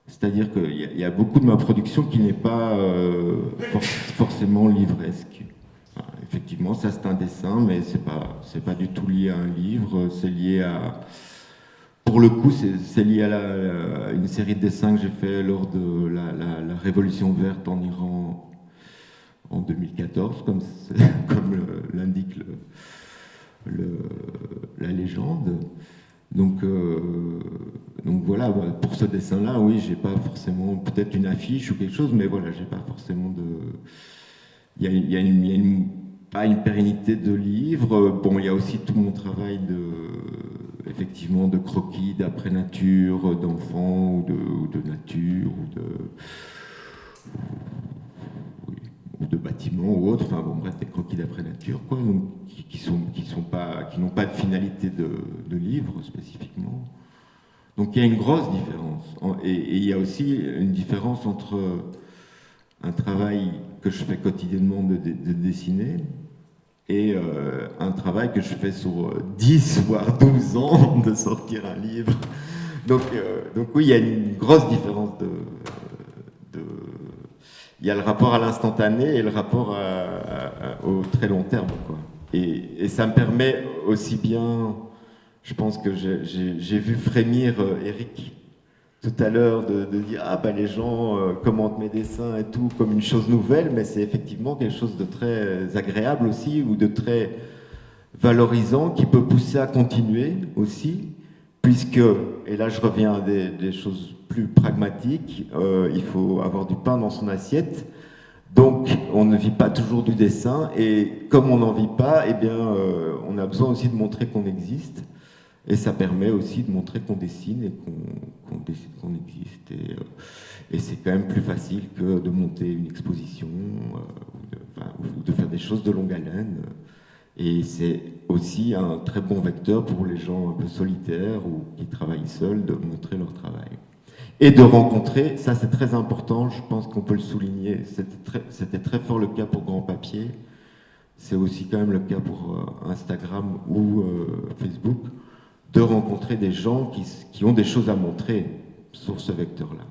C'est-à-dire qu'il y a beaucoup de ma production qui n'est pas forcément livresque. Enfin, effectivement, ça c'est un dessin, mais c'est pas du tout lié à un livre, c'est lié à... Pour le coup, c'est lié à une série de dessins que j'ai fait lors de la Révolution verte en Iran en 2014, comme l'indique la légende. Donc voilà, pour ce dessin-là, oui, j'ai pas forcément peut-être une affiche ou quelque chose, mais voilà, j'ai pas forcément de. Il y a pas une pérennité de livre. Bon, il y a aussi tout mon travail effectivement, de croquis, d'après nature, d'enfants ou de nature ou de bâtiments ou autres. Enfin bon, bref, des croquis d'après nature, quoi, donc, qui n'ont pas de finalité de livre spécifiquement. Donc il y a une grosse différence. Et il y a aussi une différence entre un travail que je fais quotidiennement de dessiner et un travail que je fais sur 10 voire 12 ans de sortir un livre. Donc oui, il y a une grosse différence il y a le rapport à l'instantané et le rapport au très long terme, quoi. Et ça me permet aussi bien, je pense que j'ai vu frémir Eric tout à l'heure de dire les gens commentent mes dessins et tout comme une chose nouvelle, mais c'est effectivement quelque chose de très agréable aussi, ou de très valorisant, qui peut pousser à continuer aussi, puisque, et là je reviens à des choses plus pragmatiques, il faut avoir du pain dans son assiette, donc on ne vit pas toujours du dessin, et comme on n'en vit pas, eh bien on a besoin aussi de montrer qu'on existe. Et ça permet aussi de montrer qu'on dessine et qu'on existe. Et c'est quand même plus facile que de monter une exposition ou de faire des choses de longue haleine. Et c'est aussi un très bon vecteur pour les gens un peu solitaires ou qui travaillent seuls, de montrer leur travail. Et de rencontrer, ça c'est très important, je pense qu'on peut le souligner, c'était très fort le cas pour Grand Papier, c'est aussi quand même le cas pour Instagram ou Facebook, de rencontrer des gens qui ont des choses à montrer sur ce vecteur-là.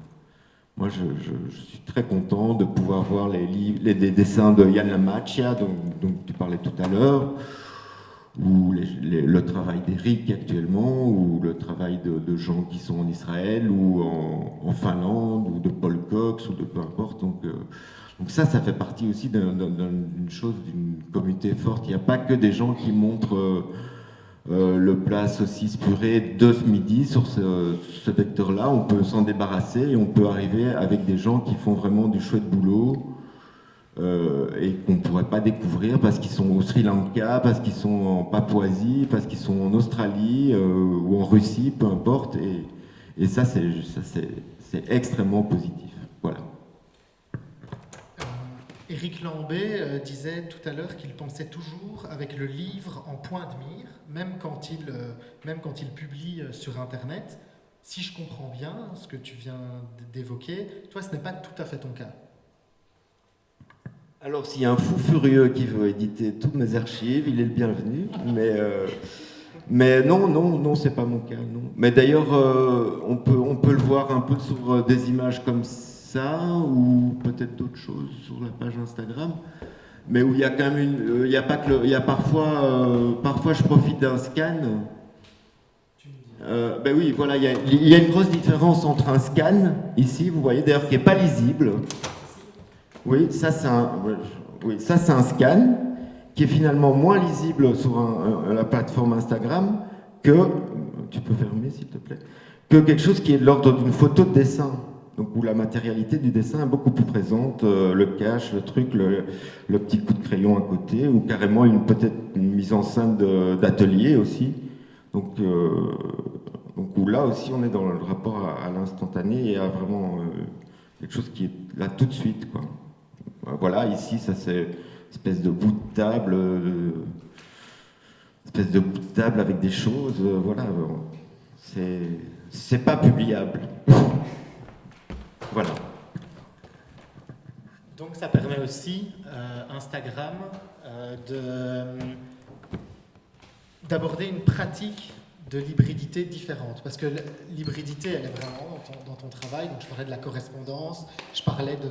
Moi, je suis très content de pouvoir voir des dessins de Yann Lamacchia, dont tu parlais tout à l'heure, ou le travail d'Eric actuellement, ou le travail de gens qui sont en Israël, ou en Finlande, ou de Paul Cox, ou de peu importe. Donc ça fait partie aussi d'une chose, d'une communauté forte. Il n'y a pas que des gens qui montrent le plat saucisse purée de ce midi sur ce vecteur-là. On peut s'en débarrasser et on peut arriver avec des gens qui font vraiment du chouette boulot et qu'on ne pourrait pas découvrir parce qu'ils sont au Sri Lanka, parce qu'ils sont en Papouasie, parce qu'ils sont en Australie ou en Russie, peu importe. Et ça, c'est extrêmement positif. Voilà. Éric Lambé disait tout à l'heure qu'il pensait toujours avec le livre en point de mire, même quand il publie sur Internet. Si je comprends bien ce que tu viens d'évoquer, toi, ce n'est pas tout à fait ton cas. Alors, s'il y a un fou furieux qui veut éditer toutes mes archives, il est le bienvenu. Mais non, c'est pas mon cas. Non. Mais d'ailleurs, on peut le voir un peu sur des images comme ça, ou peut-être d'autres choses sur la page Instagram. Mais où il y a quand même il y a parfois je profite d'un scan. Ben oui, voilà, il y a une grosse différence entre un scan ici, vous voyez, d'ailleurs qui n'est pas lisible. Oui, ça c'est un scan qui est finalement moins lisible sur la plateforme Instagram que, tu peux fermer s'il te plaît, que quelque chose qui est de l'ordre d'une photo de dessin. Donc où la matérialité du dessin est beaucoup plus présente, le cache, le truc, le petit coup de crayon à côté, ou carrément peut-être une mise en scène d'atelier aussi. Donc où là aussi on est dans le rapport à l'instantané et à vraiment quelque chose qui est là tout de suite, quoi. Voilà, ici ça c'est une espèce de bout de table, avec des choses, voilà, c'est pas publiable. Voilà. Donc ça permet aussi, Instagram, d'aborder une pratique de l'hybridité différente. Parce que l'hybridité, elle est vraiment dans ton travail. Donc je parlais de la correspondance, je parlais de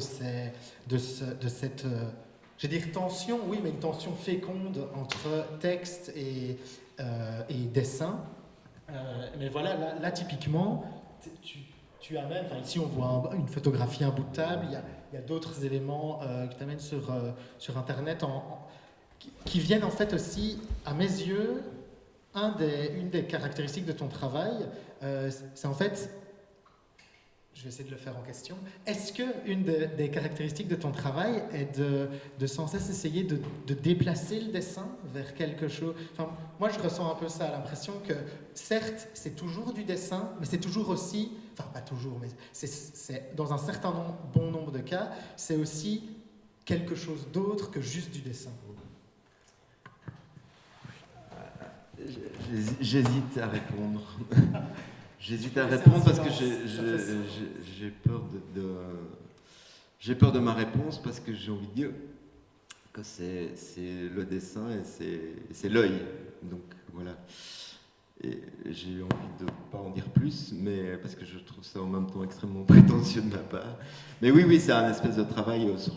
cette, je vais dire tension, oui, mais une tension féconde entre texte et dessin. Mais voilà, là typiquement, tu amènes, enfin ici on voit une photographie, un bout de table, il y a d'autres éléments que tu amènes sur Internet qui viennent en fait aussi, à mes yeux, une des caractéristiques de ton travail, c'est en fait, je vais essayer de le faire en question, est-ce qu'une des caractéristiques de ton travail est de sans cesse essayer de déplacer le dessin vers quelque chose? Enfin, moi, je ressens un peu ça, l'impression que, certes, c'est toujours du dessin, mais c'est toujours aussi, enfin, pas toujours, mais c'est dans un certain bon nombre de cas, c'est aussi quelque chose d'autre que juste du dessin. J'hésite à répondre. J'hésite à répondre parce que j'ai peur de ma réponse, parce que j'ai envie de dire que c'est le dessin et c'est l'œil. Donc voilà. Et j'ai envie de ne pas en dire plus, mais parce que je trouve ça en même temps extrêmement prétentieux de ma part. Mais oui, c'est un espèce de travail sur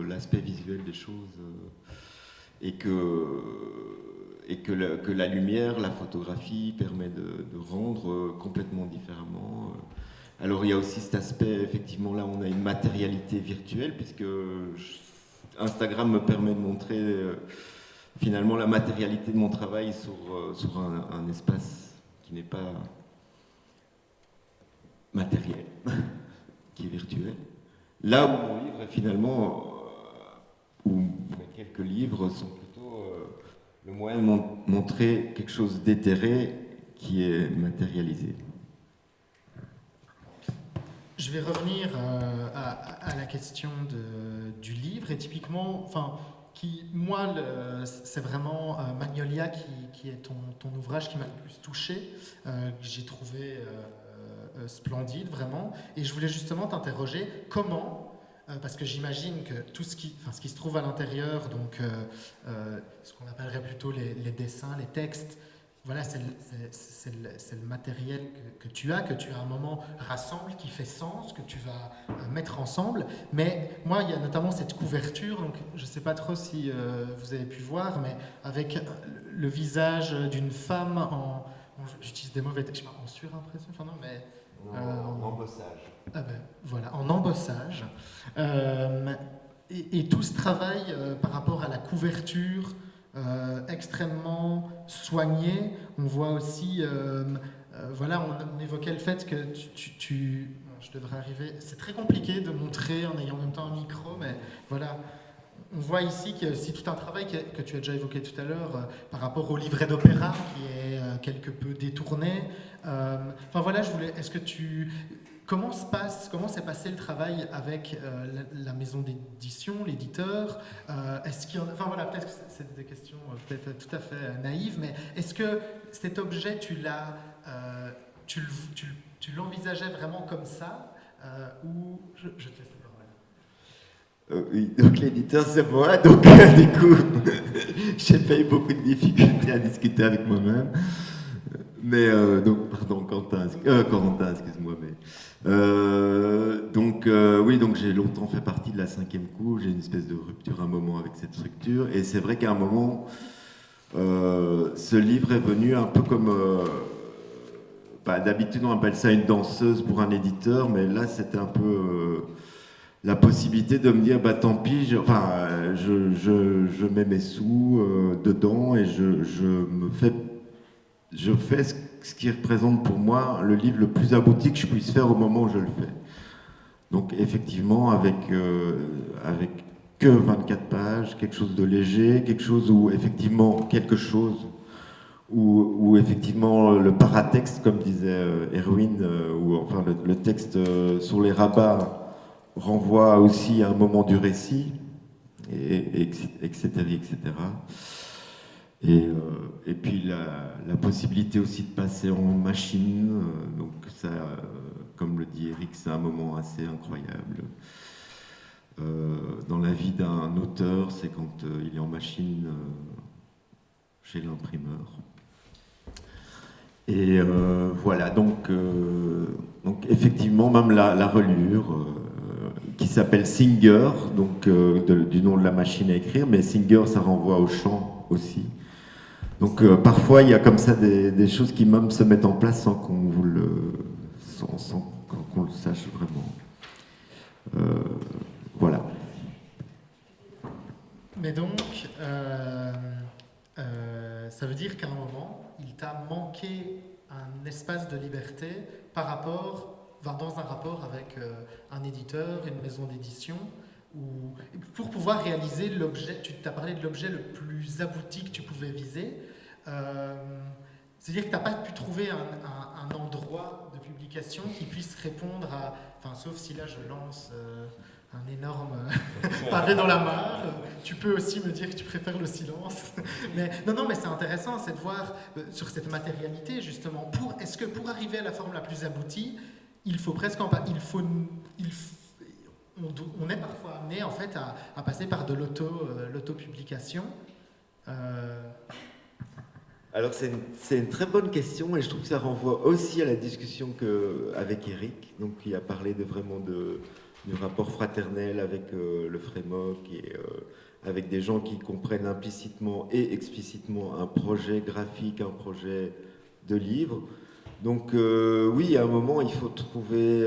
l'aspect visuel des choses, et que la lumière, la photographie permet de rendre complètement différemment. Alors il y a aussi cet aspect, effectivement, là on a une matérialité virtuelle, puisque Instagram me permet de montrer finalement la matérialité de mon travail sur un espace qui n'est pas matériel, qui est virtuel. Là où mon livre est finalement, où mes quelques livres sont plutôt le moyen de montrer quelque chose d'éthéré qui est matérialisé. Je vais revenir à la question du livre, et typiquement, enfin, moi, c'est vraiment Magnolia qui est ton ouvrage qui m'a le plus touché, que j'ai trouvé splendide, vraiment. Et je voulais justement t'interroger comment, parce que j'imagine que tout ce qui se trouve à l'intérieur, donc ce qu'on appellerait plutôt les dessins, les textes, voilà, c'est le matériel que tu as à un moment rassemble, qui fait sens, que tu vas mettre ensemble. Mais moi, il y a notamment cette couverture, donc je ne sais pas trop si vous avez pu voir, mais avec le visage d'une femme j'utilise des mauvais termes, en surimpression, enfin non, mais... en embossage. Ah ben, voilà, en embossage. Et tout ce travail par rapport à la couverture, extrêmement soigné. On voit aussi, voilà, on évoquait le fait que je devrais arriver. C'est très compliqué de montrer en ayant en même temps un micro, mais voilà. On voit ici qu'il y a aussi tout un travail que tu as déjà évoqué tout à l'heure par rapport au livret d'opéra qui est quelque peu détourné. Enfin voilà, est-ce que comment s'est passé le travail avec la maison d'édition, l'éditeur? Est-ce qu'il y en a, enfin voilà, peut-être que c'est des questions peut-être tout à fait naïves, mais est-ce que cet objet, tu l'envisageais vraiment comme ça, ou je te laisse la parole. Oui, donc l'éditeur c'est moi, donc du coup j'ai pas eu beaucoup de difficultés à discuter avec moi-même. Mais donc, pardon, Corentin, excuse-moi, mais oui, donc j'ai longtemps fait partie de la 5e coup. J'ai une espèce de rupture, un moment avec cette structure, et c'est vrai qu'à un moment, ce livre est venu un peu comme, d'habitude on appelle ça une danseuse pour un éditeur, mais là c'était un peu la possibilité de me dire, tant pis, je mets mes sous dedans et je fais ce qui représente pour moi le livre le plus abouti que je puisse faire au moment où je le fais. Donc effectivement, avec que 24 pages, quelque chose de léger, quelque chose où effectivement effectivement le paratexte, comme disait Erwin, ou enfin le texte sur les rabats renvoie aussi à un moment du récit, etc. Et puis la possibilité aussi de passer en machine, donc ça, comme le dit Eric, c'est un moment assez incroyable. Dans la vie d'un auteur, c'est quand il est en machine chez l'imprimeur. Et voilà, donc effectivement, même la relure, qui s'appelle Singer, donc du nom de la machine à écrire, mais Singer, ça renvoie au chant aussi. Donc parfois, il y a comme ça des choses qui même se mettent en place sans qu'on sans qu'on le sache vraiment. Voilà. Mais donc, ça veut dire qu'à un moment, il t'a manqué un espace de liberté par rapport, dans un rapport avec un éditeur, une maison d'édition, pour pouvoir réaliser l'objet, tu t'as parlé de l'objet le plus abouti que tu pouvais viser. C'est-à-dire que tu n'as pas pu trouver un endroit de publication qui puisse répondre à... Enfin, sauf si là je lance un énorme pavé dans la mare. Tu peux aussi me dire que tu préfères le silence. Mais c'est intéressant, c'est de voir sur cette matérialité, justement. Est-ce que pour arriver à la forme la plus aboutie, il faut presque... on est parfois amené en fait à passer par de l'auto-publication. Alors c'est une très bonne question et je trouve que ça renvoie aussi à la discussion avec Eric, donc qui a parlé du rapport fraternel avec le Frémoc et avec des gens qui comprennent implicitement et explicitement un projet graphique, un projet de livre. Donc oui, à un moment, il faut trouver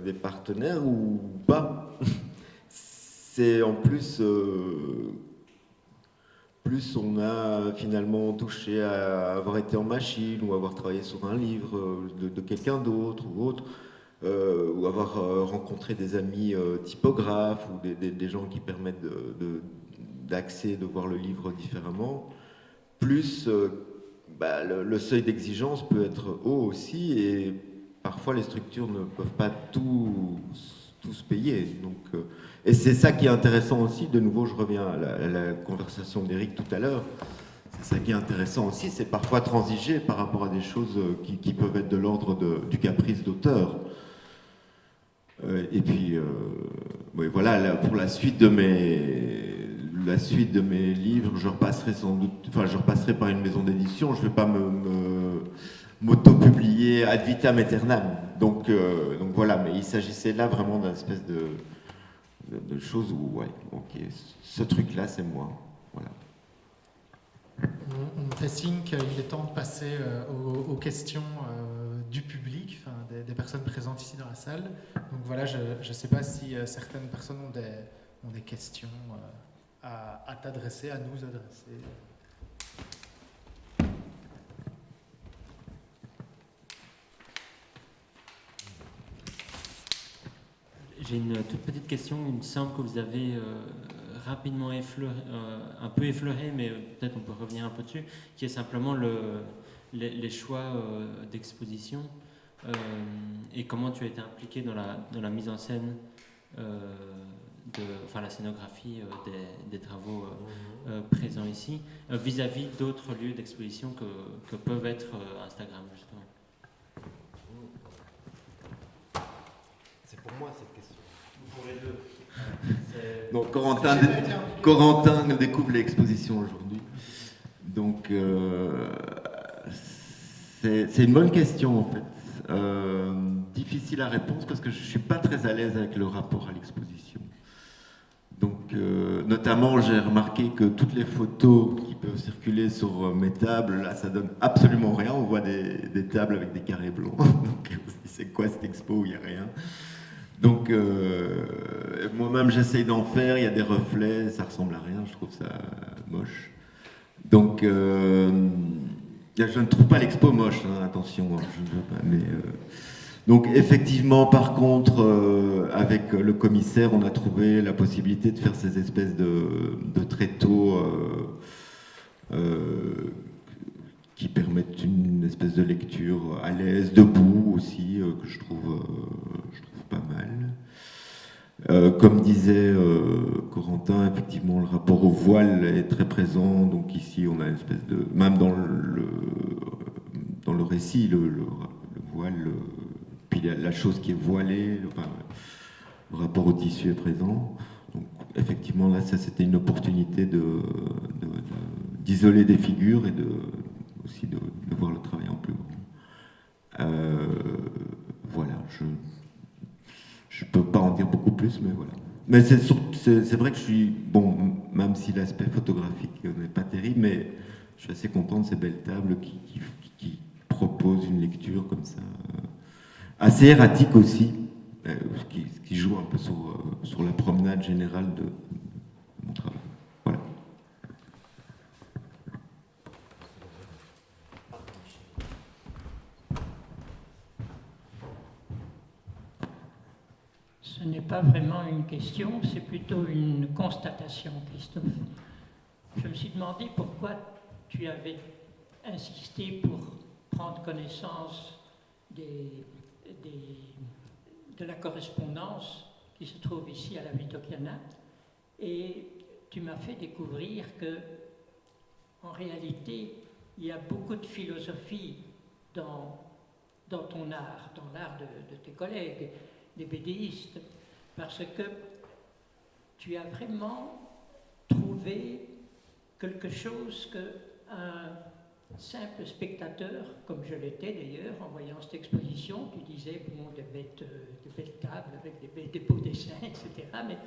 des partenaires ou pas. C'est en plus on a finalement touché à avoir été en machine ou avoir travaillé sur un livre de quelqu'un d'autre ou autre, ou avoir rencontré des amis typographes ou des gens qui permettent d'accéder, de voir le livre différemment. Plus le seuil d'exigence peut être haut aussi et parfois les structures ne peuvent pas tous payer. Donc, et c'est ça qui est intéressant aussi, de nouveau je reviens à la conversation d'Éric tout à l'heure, c'est ça qui est intéressant aussi, c'est parfois transiger par rapport à des choses qui peuvent être de l'ordre du caprice d'auteur. Et puis, oui, voilà, pour la suite de mes livres, je repasserai sans doute, je repasserai par une maison d'édition, je ne vais pas m'auto-publier ad vitam aeternam. Donc voilà, mais il s'agissait là vraiment d'une espèce de choses où, ouais, ok, ce truc-là, c'est moi. Voilà. On fait signe qu'il est temps de passer aux questions du public, des personnes présentes ici dans la salle. Donc voilà, je ne sais pas si certaines personnes ont des questions à t'adresser, à nous adresser. J'ai une toute petite question. Il me semble que vous avez rapidement un peu effleuré, mais peut-être on peut revenir un peu dessus, qui est simplement les choix d'exposition et comment tu as été impliqué dans la mise en scène, la scénographie des travaux présents ici, vis-à-vis d'autres lieux d'exposition que peuvent être Instagram, justement. C'est pour moi cette question. Pour les deux. Donc Corentin découvre l'exposition aujourd'hui. Donc c'est une bonne question en fait. Difficile à répondre parce que je ne suis pas très à l'aise avec le rapport à l'exposition. Donc notamment j'ai remarqué que toutes les photos qui peuvent circuler sur mes tables, là ça donne absolument rien. On voit des tables avec des carrés blancs. Donc c'est quoi cette expo où il n'y a rien? Donc moi-même j'essaye d'en faire, il y a des reflets, ça ressemble à rien, je trouve ça moche. Donc je ne trouve pas l'expo moche, hein, attention, je ne veux pas. Mais, donc effectivement, par contre, avec le commissaire, on a trouvé la possibilité de faire ces espèces de tréteaux qui permettent une espèce de lecture à l'aise, debout aussi, que je trouve pas mal. Comme disait Corentin, effectivement, le rapport au voile est très présent. Donc ici, on a une espèce de... Même dans le récit, le voile, puis la chose qui est voilée, le rapport au tissu est présent. Donc effectivement, là, ça, c'était une opportunité d'isoler des figures et aussi de voir le travail en plus grand. Voilà, je ne peux pas en dire beaucoup plus, mais voilà. Mais c'est vrai que je suis, bon, même si l'aspect photographique n'est pas terrible, mais je suis assez content de ces belles tables qui proposent une lecture comme ça, assez erratique aussi, qui joue un peu sur la promenade générale de mon travail. Voilà. pas vraiment une question, c'est plutôt une constatation, Christophe. Je me suis demandé pourquoi tu avais insisté pour prendre connaissance de la correspondance qui se trouve ici à la Vitokiana, et tu m'as fait découvrir que, en réalité, il y a beaucoup de philosophie dans ton art, dans l'art de tes collègues, des BDistes, parce que tu as vraiment trouvé quelque chose qu'un simple spectateur, comme je l'étais d'ailleurs, en voyant cette exposition, tu disais, bon, de belles tables avec des beaux dessins, etc. Mais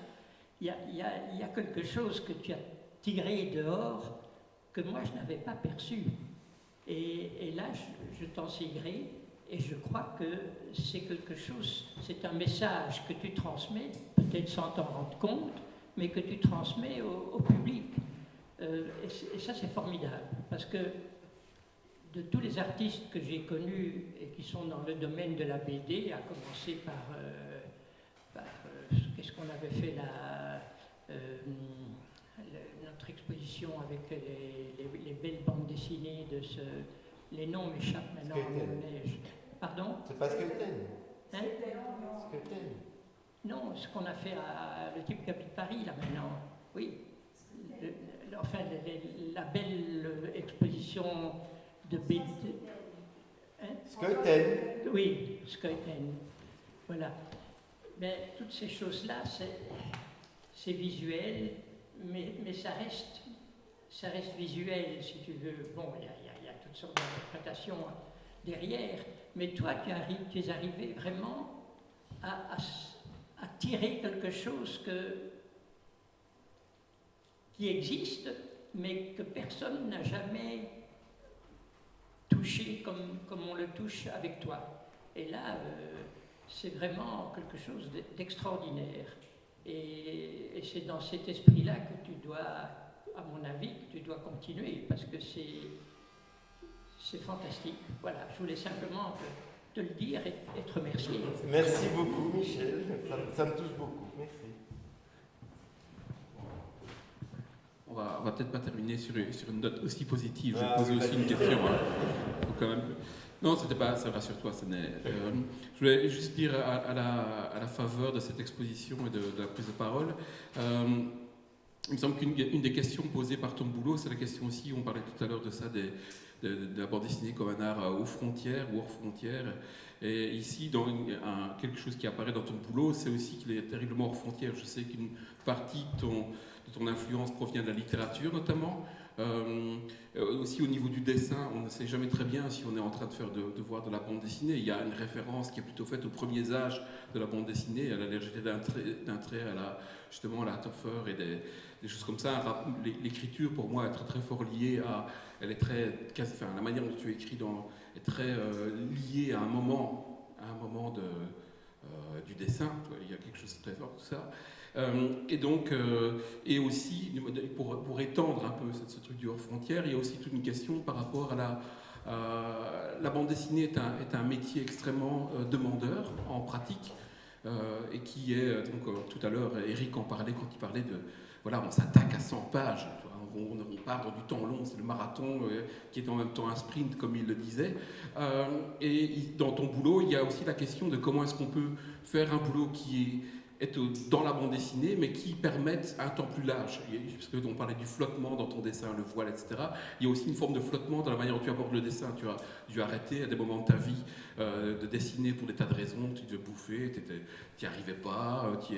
il y a quelque chose que tu as tiré dehors que moi je n'avais pas perçu. Et là, je t'en sais gré, et je crois que c'est quelque chose, c'est un message que tu transmets, peut-être sans t'en rendre compte, mais que tu transmets au public. Et ça, c'est formidable, parce que de tous les artistes que j'ai connus et qui sont dans le domaine de la BD, à commencer par qu'est-ce qu'on avait fait là, notre exposition avec les belles bandes dessinées de ce... Les noms m'échappent maintenant à mon neige. Pardon? C'est pas Skelten. Hein? Skelten. Non, ce qu'on a fait à le type qui habite Paris là maintenant. Oui. Enfin, la belle exposition de BD. Hein? Skelten. Oui, Skelten. Voilà. Mais toutes ces choses-là, c'est visuel, mais ça reste visuel, si tu veux. Bon, il y a toutes sortes d'interprétations derrière, mais toi, tu es arrivé vraiment à tirer quelque chose qui existe, mais que personne n'a jamais touché comme on le touche avec toi. Et là, c'est vraiment quelque chose d'extraordinaire. Et c'est dans cet esprit-là que tu dois, à mon avis, que tu dois continuer, parce que c'est fantastique. Voilà, je voulais simplement te le dire et te remercier. Merci beaucoup, Michel. Ça me touche beaucoup. Merci. On va peut-être pas terminer sur une note aussi positive. Je vais Ah, poser oui, aussi une vas-y. question. Faut quand même... Non, c'était pas. Ça rassure-toi. Je voulais juste dire à la faveur de cette exposition et de la prise de parole. Il me semble qu'une des questions posées par ton boulot, c'est la question aussi. On parlait tout à l'heure de ça, de la bande dessinée comme un art aux frontières ou hors frontières. Et ici, quelque chose qui apparaît dans ton boulot, c'est aussi qu'il est terriblement hors frontières. Je sais qu'une partie de ton influence provient de la littérature, notamment. Aussi au niveau du dessin, on ne sait jamais très bien si on est en train de voir de la bande dessinée. Il y a une référence qui est plutôt faite aux premiers âges de la bande dessinée, à la légèreté d'un trait, justement à la Toffer et des choses comme ça. L'écriture, pour moi, est très très fort liée à... Elle est très... Enfin, la manière dont tu écris est très liée à un moment du dessin. Il y a quelque chose de très fort, tout ça. Et donc, et aussi, pour étendre un peu ce truc du hors-frontière, il y a aussi toute une question par rapport à la bande dessinée est un métier extrêmement demandeur en pratique, et qui est, donc tout à l'heure, Eric en parlait quand il parlait de, voilà, on s'attaque à 100 pages, on part dans du temps long, c'est le marathon qui est en même temps un sprint, comme il le disait. Et dans ton boulot, il y a aussi la question de comment est-ce qu'on peut faire un boulot qui est dans la bande dessinée, mais qui permettent un temps plus large. Parce qu'on parlait du flottement dans ton dessin, le voile, etc. Il y a aussi une forme de flottement dans la manière dont tu abordes le dessin. Tu as dû arrêter à des moments de ta vie de dessiner pour des tas de raisons. Tu devais bouffer, tu n'y arrivais pas. Tu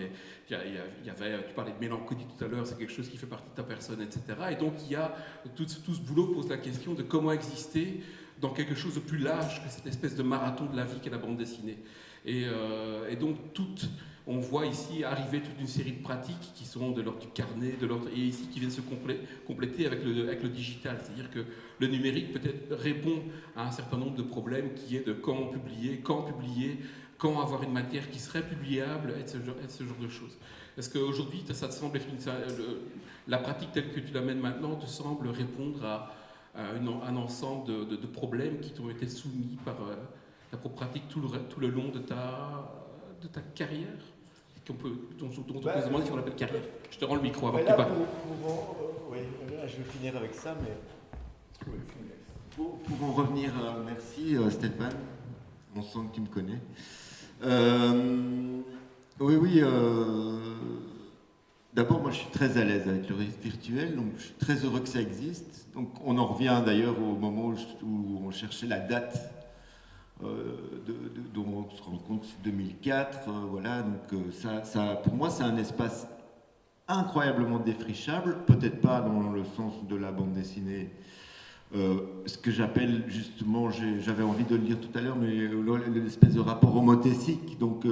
parlais de mélancolie tout à l'heure, c'est quelque chose qui fait partie de ta personne, etc. Et donc, il y a tout ce boulot pose la question de comment exister dans quelque chose de plus large que cette espèce de marathon de la vie qu'est la bande dessinée. Et donc, on voit ici arriver toute une série de pratiques qui sont de l'ordre du carnet, et ici qui viennent se compléter avec le digital. C'est-à-dire que le numérique peut-être répond à un certain nombre de problèmes qui est de quand publier, quand avoir une matière qui serait publiable, et ce genre de choses. Est-ce qu'aujourd'hui, ça te semble être la pratique telle que tu l'amènes maintenant te semble répondre à un ensemble de problèmes qui t'ont été soumis par ta propre pratique tout le long de ta carrière? dont on peut se demander si on l'appelle carrière. Je te rends le micro avant que tu Là, parles. oui, là, je vais finir avec ça, mais... Pour en revenir, merci Stéphane, on sent que tu me connais. Oui, d'abord moi je suis très à l'aise avec le virtuel, donc je suis très heureux que ça existe. Donc on en revient d'ailleurs au moment où on cherchait la date dont on se rend compte que c'est 2004, voilà, donc ça, pour moi c'est un espace incroyablement défrichable, peut-être pas dans le sens de la bande dessinée, ce que j'appelle justement, j'avais envie de le dire tout à l'heure, mais l'espèce de rapport homothétique, donc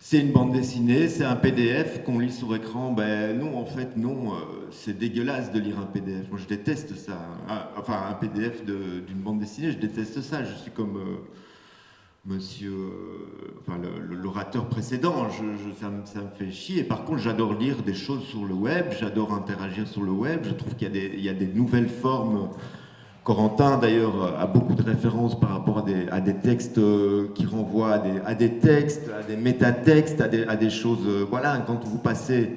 c'est une bande dessinée, c'est un PDF qu'on lit sur écran. Ben non, en fait, non, c'est dégueulasse de lire un PDF. Moi, je déteste ça. Enfin, un PDF d'une bande dessinée, je déteste ça. Je suis comme monsieur, l'orateur précédent. Ça me fait chier. Par contre, j'adore lire des choses sur le web, j'adore interagir sur le web. Je trouve qu'il y a des nouvelles formes. Corentin, d'ailleurs, a beaucoup de références par rapport à des textes qui renvoient à des textes, à des métatextes, à des choses... voilà, quand vous passez,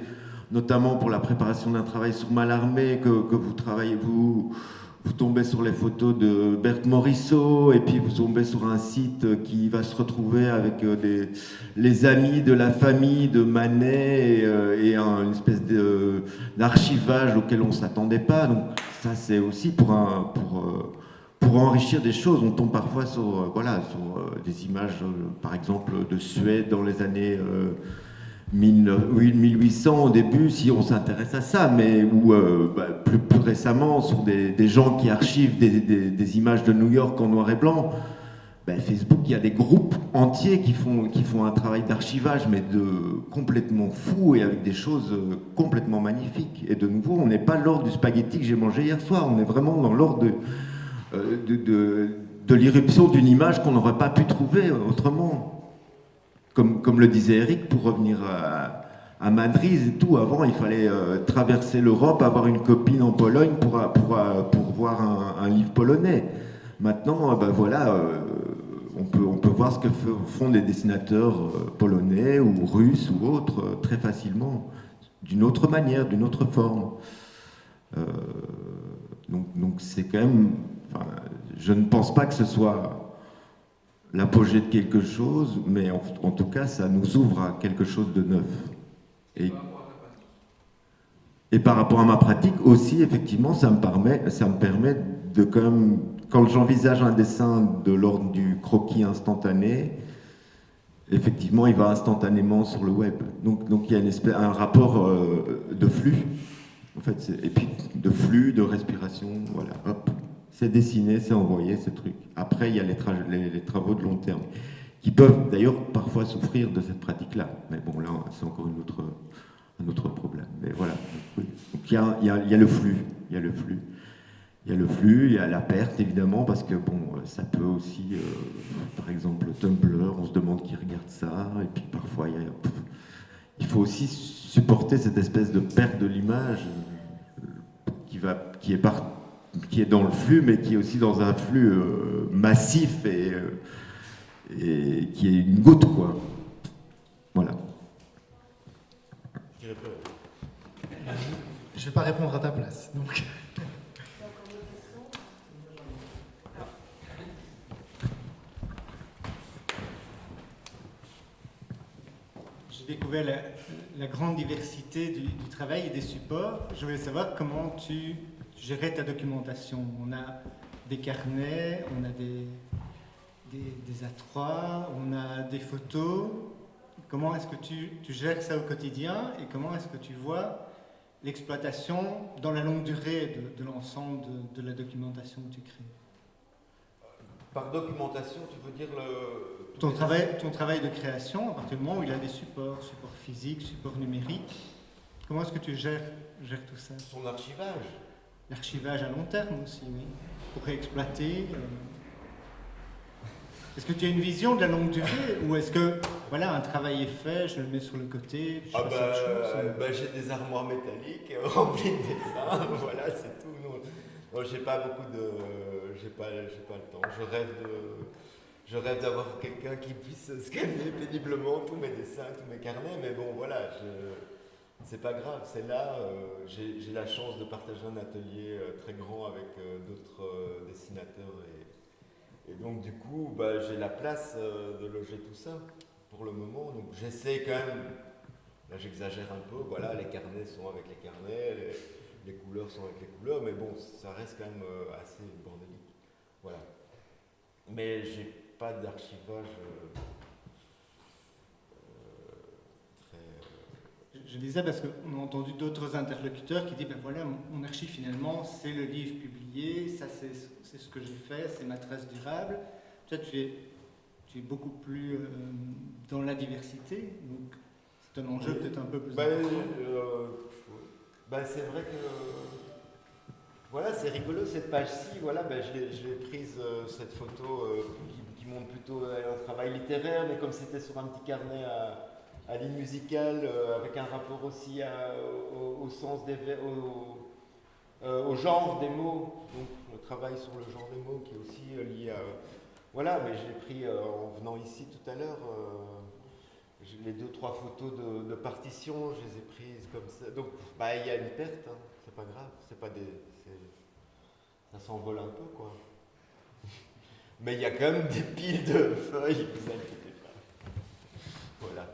notamment pour la préparation d'un travail sur Mallarmé, que vous travaillez, vous tombez sur les photos de Berthe Morisot, et puis vous tombez sur un site qui va se retrouver avec les amis de la famille de Manet et une espèce d'archivage auquel on ne s'attendait pas. Donc ça, c'est aussi pour enrichir des choses. On tombe parfois sur des images, par exemple, de Suède dans les années 1800 au début, si on s'intéresse à ça, mais plus récemment, sur des gens qui archivent des images de New York en noir et blanc. Facebook, il y a des groupes entiers qui font un travail d'archivage, mais complètement fou et avec des choses complètement magnifiques. Et de nouveau, on n'est pas l'ordre du spaghetti que j'ai mangé hier soir, on est vraiment dans l'ordre de l'irruption d'une image qu'on n'aurait pas pu trouver autrement. Comme le disait Eric, pour revenir à Madrid et tout, avant il fallait traverser l'Europe, avoir une copine en Pologne pour voir un livre polonais. Maintenant, on peut voir ce que font des dessinateurs polonais ou russes ou autres très facilement, d'une autre manière, d'une autre forme. Donc c'est quand même... je ne pense pas que ce soit l'apogée de quelque chose, mais en tout cas, ça nous ouvre à quelque chose de neuf. Et par rapport à ma pratique aussi, effectivement, ça me permet de quand même, quand j'envisage un dessin de l'ordre du croquis instantané, effectivement, il va instantanément sur le web. Donc il y a un rapport de flux, en fait, et puis de flux, de respiration, voilà, hop. C'est dessiné, c'est envoyé, ce truc. Après, il y a les travaux de long terme, qui peuvent d'ailleurs parfois souffrir de cette pratique-là. Mais bon, là, c'est encore un autre problème. Mais voilà. Oui. Donc il y a le flux. Il y a le flux. Il y a la perte, évidemment, parce que bon, ça peut aussi, par exemple, Tumblr, on se demande qui regarde ça, et puis parfois, il faut aussi supporter cette espèce de perte de l'image qui est dans le flux, mais qui est aussi dans un flux massif et qui est une goutte, quoi. Voilà. Je ne vais pas répondre à ta place. Donc. J'ai découvert la grande diversité du travail et des supports. Je voulais savoir comment tu gérer ta documentation. On a des carnets, on a des A3, on a des photos. Comment est-ce que tu gères ça au quotidien et comment est-ce que tu vois l'exploitation dans la longue durée de l'ensemble de la documentation que tu crées? Par documentation, tu veux dire ton travail de création, à partir du moment où il y a des supports physiques, supports numériques, comment est-ce que tu gères tout ça? Son archivage. L'archivage à long terme aussi, oui, pour réexploiter. Est-ce que tu as une vision de la longue durée ou est-ce que un travail est fait, je le mets sur le côté, je fais autre chose, j'ai des armoires métalliques remplies de dessins, voilà, c'est tout. Moi, j'ai pas le temps. Je je rêve d'avoir quelqu'un qui puisse scanner péniblement tous mes dessins, tous mes carnets, mais bon, voilà, c'est pas grave, c'est là. J'ai la chance de partager un atelier très grand avec d'autres dessinateurs et donc du coup, bah, j'ai la place de loger tout ça pour le moment. Donc j'essaie quand même, là j'exagère un peu, voilà, les carnets sont avec les carnets, les couleurs sont avec les couleurs, mais bon, ça reste quand même assez bordélique. Voilà. Mais j'ai pas d'archivage très... Je disais parce qu'on a entendu d'autres interlocuteurs qui disent ben voilà, mon archive finalement c'est le livre publié, ça c'est ce que j'ai fait, c'est ma trace durable. Toi tu es beaucoup plus dans la diversité, donc c'est un enjeu peut-être un peu plus important. C'est vrai que voilà, c'est rigolo cette page-ci, voilà, je l'ai prise cette photo qui montre plutôt un travail littéraire, mais comme c'était sur un petit carnet à ligne musicale, avec un rapport aussi au sens au genre des mots, donc le travail sur le genre des mots qui est aussi lié à... Voilà, mais je l'ai pris en venant ici tout à l'heure, les 2-3 photos de partition, je les ai prises comme ça, donc il y a une perte, hein, c'est pas grave, c'est pas des... Ça s'envole un peu, quoi. Mais il y a quand même des piles de feuilles, vous inquiétez pas. Voilà.